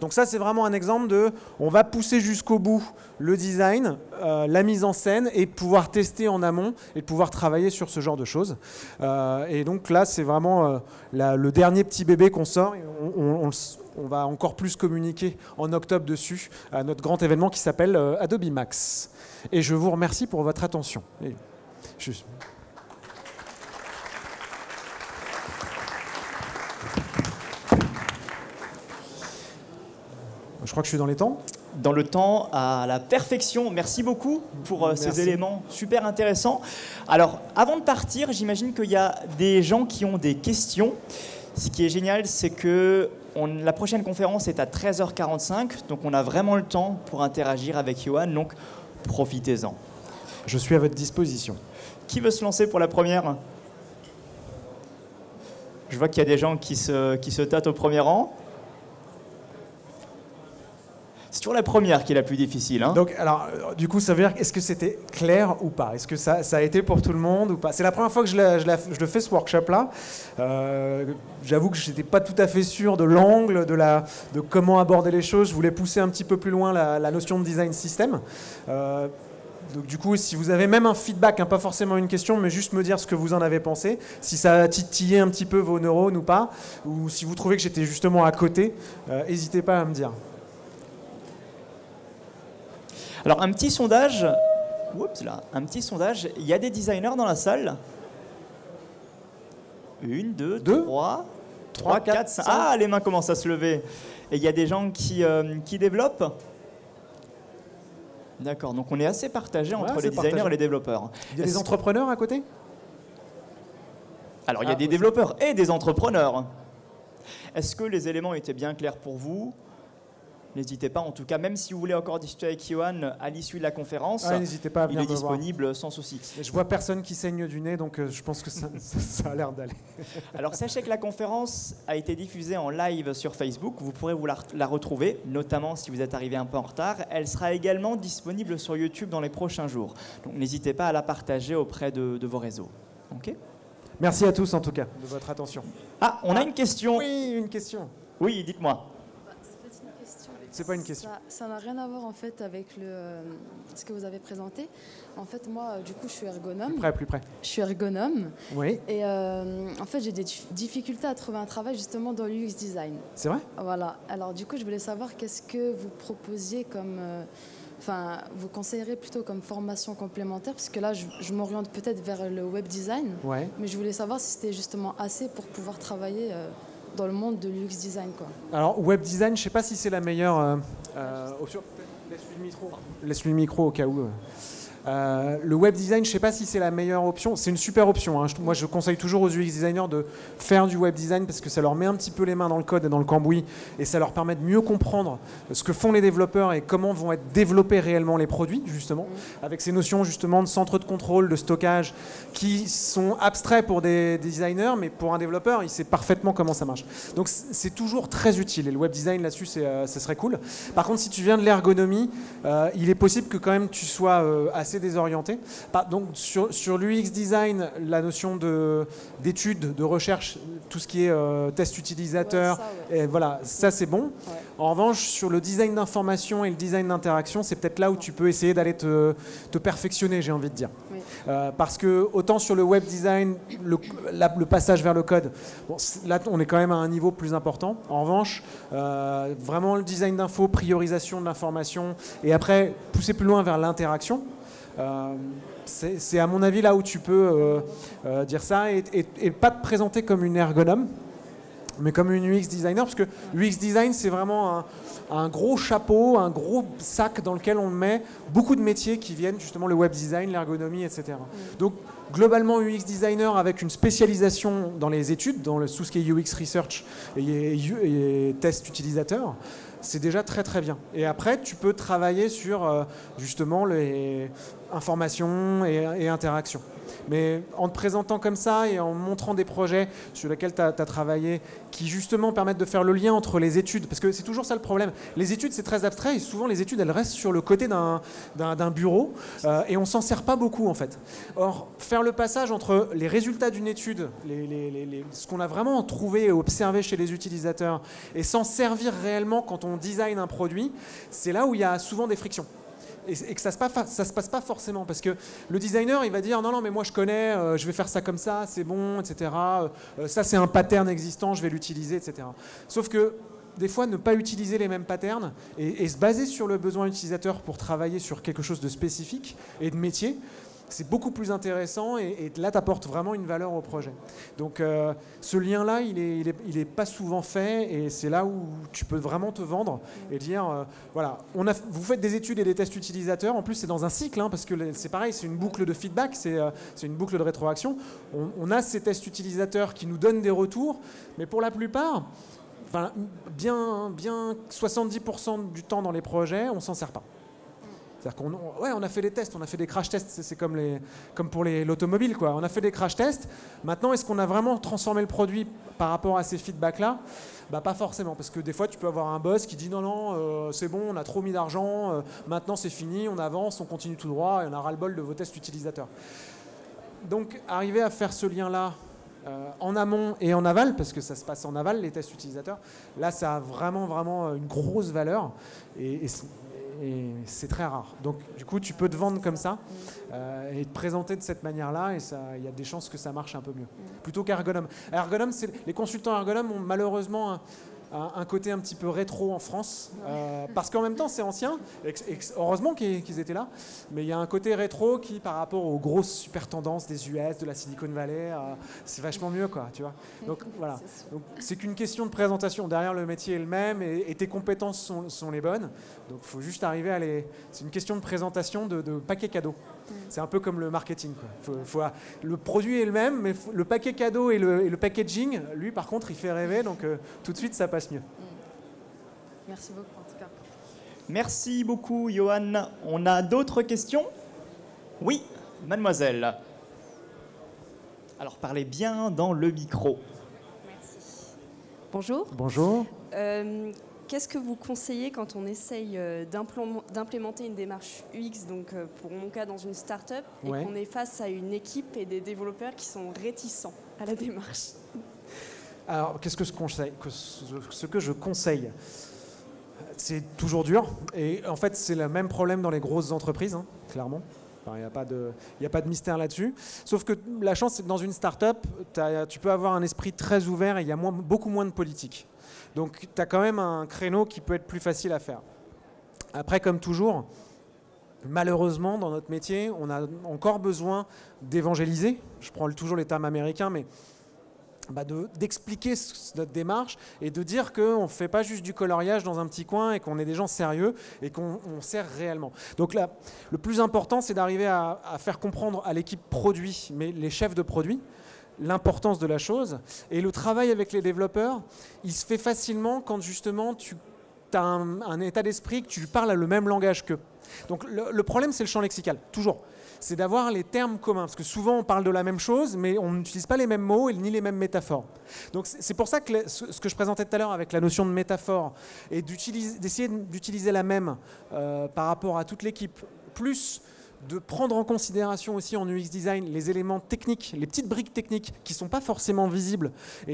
Donc ça, c'est vraiment un exemple on va pousser jusqu'au bout le design, la mise en scène et pouvoir tester en amont et pouvoir travailler sur ce genre de choses. Et donc là, c'est vraiment le dernier petit bébé qu'on sort. Et on va encore plus communiquer en octobre dessus à notre grand événement qui s'appelle Adobe Max. Et je vous remercie pour votre attention. Je crois que je suis dans les temps. Dans le temps, à la perfection. Merci beaucoup pour ces éléments super intéressants. Alors, avant de partir, j'imagine qu'il y a des gens qui ont des questions. Ce qui est génial, c'est que la prochaine conférence est à 13h45, donc on a vraiment le temps pour interagir avec Yoann, donc profitez-en. Je suis à votre disposition. Qui veut se lancer pour la première ? Je vois qu'il y a des gens qui se tâtent au premier rang. C'est toujours la première qui est la plus difficile. Hein. Donc, alors, du coup, ça veut dire, est-ce que c'était clair ou pas? Est-ce que ça a été pour tout le monde ou pas? C'est la première fois que je le fais, ce workshop-là. J'avoue que je n'étais pas tout à fait sûr de l'angle, de comment aborder les choses. Je voulais pousser un petit peu plus loin la notion de design system. Donc, du coup, si vous avez même un feedback, hein, pas forcément une question, mais juste me dire ce que vous en avez pensé, si ça a titillé un petit peu vos neurones ou pas, ou si vous trouvez que j'étais justement à côté, n'hésitez pas à me dire. Alors, un petit sondage. Oups, là. Un petit sondage. Il y a des designers dans la salle. 1, 2, 3, 4, 5. Ah, les mains commencent à se lever. Et il y a des gens qui développent. D'accord, donc on est assez partagé entre Ouais, les c'est designers partagé. et les développeurs. Il y a des entrepreneurs à côté? Alors, il y a des développeurs et des entrepreneurs. Est-ce que les éléments étaient bien clairs pour vous? N'hésitez pas, en tout cas, même si vous voulez encore discuter avec Yohan à l'issue de la conférence, N'hésitez pas à il venir est me voir. disponible sans souci. Mais je vois personne qui saigne du nez, donc je pense que ça a l'air d'aller. Alors, sachez que la conférence a été diffusée en live sur Facebook. Vous pourrez vous la retrouver, notamment si vous êtes arrivé un peu en retard. Elle sera également disponible sur YouTube dans les prochains jours. Donc, n'hésitez pas à la partager auprès de vos réseaux. OK? Merci à tous, en tout cas, de votre attention. Ah, on a une question. Oui, une question. Oui, dites-moi. C'est une question. C'est pas une question. Ça n'a rien à voir en fait avec ce que vous avez présenté. En fait, moi, du coup, je suis ergonome. Plus près. Je suis ergonome. Oui, Et en fait, j'ai des difficultés à trouver un travail justement dans l'UX design. c'est vrai? Voilà. Alors, du coup, je voulais savoir qu'est-ce que vous proposiez comme. Enfin, vous conseillerez plutôt comme formation complémentaire, parce que là, je m'oriente peut-être vers le web design. Ouais. Mais je voulais savoir si c'était justement assez pour pouvoir travailler dans le monde de l'UX design, quoi. Alors, web design, je sais pas si c'est la meilleure option. Laisse-lui le micro au cas où. Le web design, je sais pas si c'est la meilleure option. C'est une super option, hein. Moi, je conseille toujours aux UX designers de faire du web design parce que ça leur met un petit peu les mains dans le code et dans le cambouis et ça leur permet de mieux comprendre ce que font les développeurs et comment vont être développés réellement les produits, justement, avec ces notions justement de centre de contrôle, de stockage, qui sont abstraits pour des designers, mais pour un développeur, il sait parfaitement comment ça marche. Donc, c'est toujours très utile. Et le web design là-dessus, ça serait cool. Par contre, si tu viens de l'ergonomie, il est possible que quand même tu sois assez désorienté. Donc sur l'UX design, la notion d'études, de recherche, tout ce qui est test utilisateur, Ouais, ça, et voilà, ça c'est bon. Ouais. En revanche, sur le design d'information et le design d'interaction, c'est peut-être là où tu peux essayer d'aller te perfectionner, j'ai envie de dire. Oui. Parce que autant sur le web design, le passage vers le code, bon, là on est quand même à un niveau plus important. En revanche, vraiment le design d'info, priorisation de l'information, et après pousser plus loin vers l'interaction. C'est à mon avis là où tu peux dire ça et pas te présenter comme une ergonome, mais comme une UX designer, parce que UX design c'est vraiment un gros chapeau, un gros sac dans lequel on met beaucoup de métiers qui viennent justement le web design, l'ergonomie, etc. Donc globalement UX designer avec une spécialisation dans les études, dans tout ce qui est UX research et test utilisateur, c'est déjà très très bien. Et après, tu peux travailler sur justement les informations et interactions. Mais en te présentant comme ça et en montrant des projets sur lesquels tu as travaillé qui justement permettent de faire le lien entre les études, parce que c'est toujours ça le problème. Les études, c'est très abstrait et souvent les études, elles restent sur le côté d'un bureau et on s'en sert pas beaucoup en fait. Or, faire le passage entre les résultats d'une étude, ce qu'on a vraiment trouvé et observé chez les utilisateurs et s'en servir réellement quand on design un produit, c'est là où il y a souvent des frictions. Et que ça se passe pas forcément, parce que le designer il va dire non mais moi je connais, je vais faire ça comme ça, c'est bon, etc. Ça c'est un pattern existant, je vais l'utiliser, etc. Sauf que des fois ne pas utiliser les mêmes patterns et se baser sur le besoin utilisateur pour travailler sur quelque chose de spécifique et de métier, c'est beaucoup plus intéressant et là tu apportes vraiment une valeur au projet. Donc ce lien-là, il est pas souvent fait et c'est là où tu peux vraiment te vendre et dire voilà, vous faites des études et des tests utilisateurs, en plus c'est dans un cycle, hein, parce que c'est pareil, c'est une boucle de feedback, c'est une boucle de rétroaction. On a ces tests utilisateurs qui nous donnent des retours, mais pour la plupart, enfin, bien 70% du temps dans les projets, on s'en sert pas. C'est-à-dire on a fait des tests, on a fait des crash tests, c'est comme pour l'automobile, quoi. On a fait des crash tests. Maintenant, est-ce qu'on a vraiment transformé le produit par rapport à ces feedbacks-là ? Bah, pas forcément, parce que des fois, tu peux avoir un boss qui dit non, c'est bon, on a trop mis d'argent, maintenant c'est fini, on avance, on continue tout droit et on a ras-le-bol de vos tests utilisateurs. Donc, arriver à faire ce lien-là en amont et en aval, parce que ça se passe en aval, les tests utilisateurs, là, ça a vraiment une grosse valeur et c'est très rare. Donc, du coup, tu peux te vendre comme ça et te présenter de cette manière-là et il y a des chances que ça marche un peu mieux. Plutôt qu'ergonome. Ergonome, les consultants ergonomes ont malheureusement un côté un petit peu rétro en France, parce qu'en même temps c'est ancien, heureusement qu'ils étaient là, mais il y a un côté rétro qui par rapport aux grosses super tendances des US, de la Silicon Valley, c'est vachement mieux quoi, tu vois. Donc voilà, donc, c'est qu'une question de présentation, derrière le métier est le même et tes compétences sont les bonnes, donc il faut juste arriver à les... C'est une question de présentation de paquet cadeau. C'est un peu comme le marketing, quoi. Le produit est le même, mais le paquet cadeau et le packaging, lui par contre il fait rêver, donc tout de suite ça passe mieux. Merci beaucoup en tout cas. Merci beaucoup Johan. On a d'autres questions? Oui, mademoiselle. Alors parlez bien dans le micro. Merci. Bonjour. Bonjour. Qu'est-ce que vous conseillez quand on essaye d'implémenter une démarche UX, donc pour mon cas dans une start-up, et qu'on est face à une équipe et des développeurs qui sont réticents à la démarche? Alors, qu'est-ce que je conseille? Ce que je conseille, c'est toujours dur. Et en fait, c'est le même problème dans les grosses entreprises, hein, clairement. Il n'y a pas de mystère là-dessus. Sauf que la chance, c'est que dans une start-up, tu peux avoir un esprit très ouvert et il y a beaucoup moins de politique. Donc, tu as quand même un créneau qui peut être plus facile à faire. Après, comme toujours, malheureusement, dans notre métier, on a encore besoin d'évangéliser. Je prends toujours les termes américains, mais d'expliquer notre démarche et de dire qu'on ne fait pas juste du coloriage dans un petit coin et qu'on est des gens sérieux et qu'on sert réellement. Donc là, le plus important, c'est d'arriver à faire comprendre à l'équipe produit, mais les chefs de produit, l'importance de la chose. Et le travail avec les développeurs, il se fait facilement quand justement tu as un état d'esprit, que tu parles le même langage qu'eux. Donc le problème, c'est le champ lexical, toujours. C'est d'avoir les termes communs, parce que souvent on parle de la même chose, mais on n'utilise pas les mêmes mots ni les mêmes métaphores. Donc c'est pour ça que ce que je présentais tout à l'heure avec la notion de métaphore, et d'essayer d'utiliser la même par rapport à toute l'équipe, plus de prendre en considération aussi en UX design les éléments techniques, les petites briques techniques qui ne sont pas forcément visibles,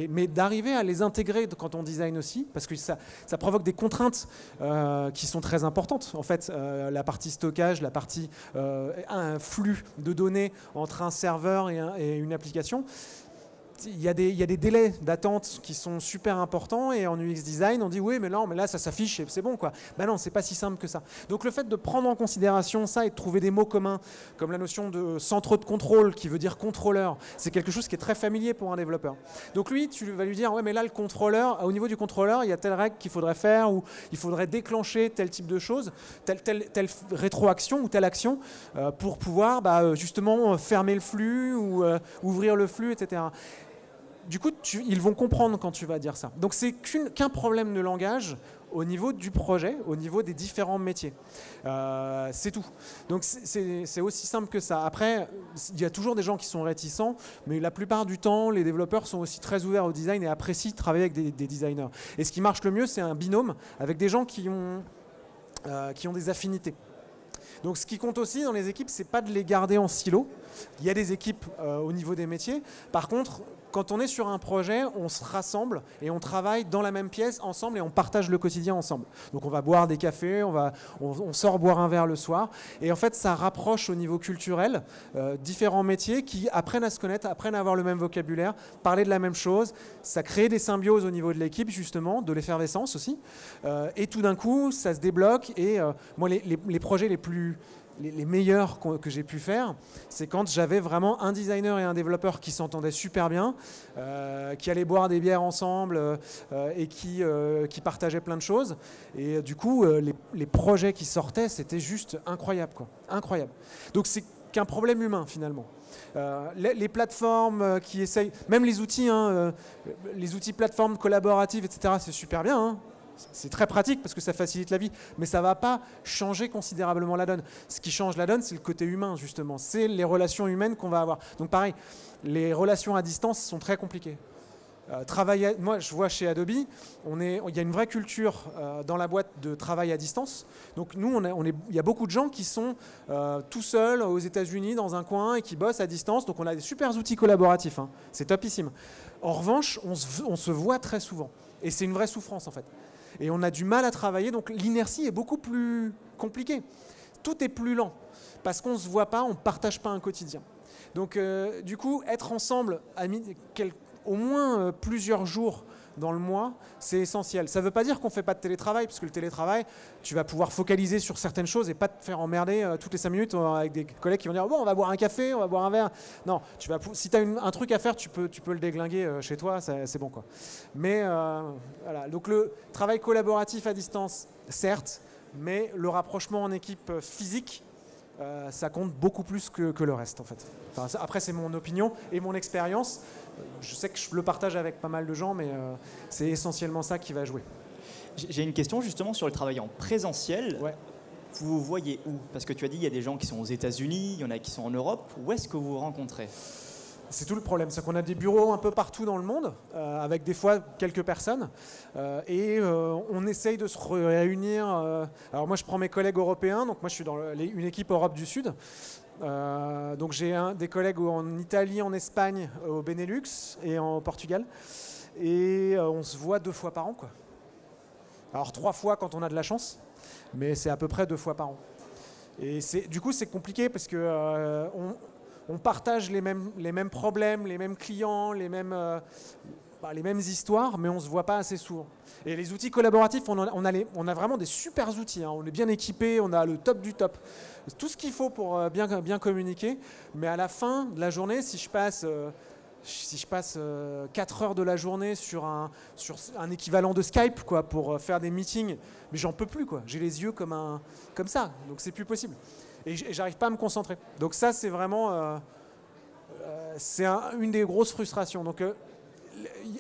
mais d'arriver à les intégrer quand on design aussi, parce que ça provoque des contraintes qui sont très importantes. En fait, la partie stockage, la partie un flux de données entre un serveur et une application, il y a des délais d'attente qui sont super importants, et en UX design on dit oui mais là ça s'affiche et c'est bon quoi. Ben non, c'est pas si simple que ça. Donc le fait de prendre en considération ça et de trouver des mots communs comme la notion de centre de contrôle qui veut dire contrôleur, c'est quelque chose qui est très familier pour un développeur. Donc lui, tu vas lui dire ouais mais là le contrôleur, au niveau du contrôleur il y a telle règle qu'il faudrait faire, ou il faudrait déclencher tel type de choses, telle rétroaction ou telle action pour pouvoir justement fermer le flux ou ouvrir le flux, etc. Du coup, ils vont comprendre quand tu vas dire ça. Donc, c'est qu'un problème de langage au niveau du projet, au niveau des différents métiers. C'est tout. Donc, c'est aussi simple que ça. Après, il y a toujours des gens qui sont réticents, mais la plupart du temps, les développeurs sont aussi très ouverts au design et apprécient travailler avec des designers. Et ce qui marche le mieux, c'est un binôme avec des gens qui ont des affinités. Donc ce qui compte aussi dans les équipes, c'est pas de les garder en silo. Il y a des équipes au niveau des métiers. Par contre, quand on est sur un projet, on se rassemble et on travaille dans la même pièce ensemble et on partage le quotidien ensemble. Donc on va boire des cafés, on sort boire un verre le soir. Et en fait, ça rapproche au niveau culturel différents métiers qui apprennent à se connaître, apprennent à avoir le même vocabulaire, parler de la même chose. Ça crée des symbioses au niveau de l'équipe, justement, de l'effervescence aussi. Et tout d'un coup, ça se débloque. Et moi, les projets les meilleurs que j'ai pu faire, c'est quand j'avais vraiment un designer et un développeur qui s'entendaient super bien, qui allaient boire des bières ensemble et qui partageaient plein de choses. Et du coup, les projets qui sortaient, c'était juste incroyable, quoi. Incroyable. Donc c'est qu'un problème humain finalement. Les plateformes qui essayent, même les outils, les outils plateformes collaboratives, etc., c'est super bien, hein. C'est très pratique parce que ça facilite la vie, mais ça ne va pas changer considérablement la donne. Ce qui change la donne, c'est le côté humain, justement. C'est les relations humaines qu'on va avoir. Donc pareil, les relations à distance sont très compliquées. Moi, je vois chez Adobe, il y a une vraie culture dans la boîte de travail à distance. Donc nous, il y a beaucoup de gens qui sont tout seuls aux États-Unis dans un coin et qui bossent à distance. Donc on a des super outils collaboratifs, hein. C'est topissime. En revanche, on se voit très souvent. Et c'est une vraie souffrance, en fait. Et on a du mal à travailler, donc l'inertie est beaucoup plus compliquée. Tout est plus lent, parce qu'on ne se voit pas, on ne partage pas un quotidien. Donc du coup, être ensemble au moins plusieurs jours dans le mois, c'est essentiel. Ça ne veut pas dire qu'on ne fait pas de télétravail, parce que le télétravail, tu vas pouvoir focaliser sur certaines choses et pas te faire emmerder toutes les 5 minutes avec des collègues qui vont dire bon, on va boire un café, on va boire un verre. Non, si tu as un truc à faire, tu peux le déglinguer chez toi, c'est bon quoi. Mais voilà, donc le travail collaboratif à distance, certes, mais le rapprochement en équipe physique, ça compte beaucoup plus que le reste en fait. Enfin, après c'est mon opinion et mon expérience. Je sais que je le partage avec pas mal de gens, mais c'est essentiellement ça qui va jouer. J'ai une question justement sur le travail en présentiel. Ouais. Vous vous voyez où? Parce que tu as dit il y a des gens qui sont aux États-Unis, il y en a qui sont en Europe. Où est-ce que vous vous rencontrez? C'est tout le problème, c'est qu'on a des bureaux un peu partout dans le monde, avec des fois quelques personnes, et on essaye de se réunir. Alors moi je prends mes collègues européens, donc moi je suis dans une équipe Europe du Sud, donc j'ai des collègues en Italie, en Espagne, au Benelux et en Portugal, et on se voit 2 fois par an, quoi. Alors 3 fois quand on a de la chance, mais c'est à peu près 2 fois par an. Et du coup c'est compliqué parce que on partage les mêmes problèmes, les mêmes clients, les mêmes histoires, mais on ne se voit pas assez souvent. Et les outils collaboratifs, on a vraiment des super outils, hein. On est bien équipés, on a le top du top. Tout ce qu'il faut pour bien communiquer, mais à la fin de la journée, si je passe 4 heures de la journée sur un équivalent de Skype quoi, pour faire des meetings, mais j'en peux plus, quoi. J'ai les yeux comme ça, donc c'est plus possible. Et j'arrive pas à me concentrer. Donc ça, c'est vraiment une des grosses frustrations. Donc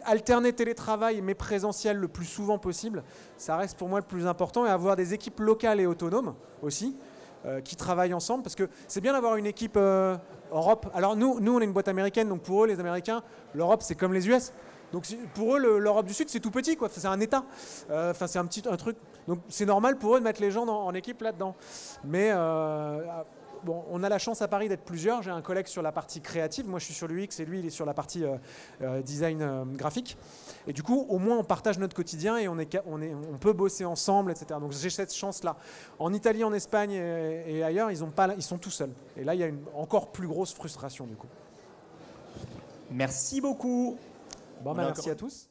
alterner télétravail mais présentiel le plus souvent possible, ça reste pour moi le plus important, et avoir des équipes locales et autonomes aussi, qui travaillent ensemble, parce que c'est bien d'avoir une équipe Europe. Alors nous on est une boîte américaine, donc pour eux les Américains, l'Europe c'est comme les US. Donc pour eux l'Europe du Sud c'est tout petit, quoi. C'est un État. Enfin c'est un truc. Donc c'est normal pour eux de mettre les gens en équipe là-dedans. Mais bon, on a la chance à Paris d'être plusieurs. J'ai un collègue sur la partie créative, moi je suis sur l'UX et lui il est sur la partie design graphique. Et du coup, au moins on partage notre quotidien et on peut bosser ensemble, etc. Donc j'ai cette chance-là. En Italie, en Espagne et ailleurs, ils sont tout seuls. Et là, il y a une encore plus grosse frustration du coup. Merci beaucoup. Bon, merci à tous.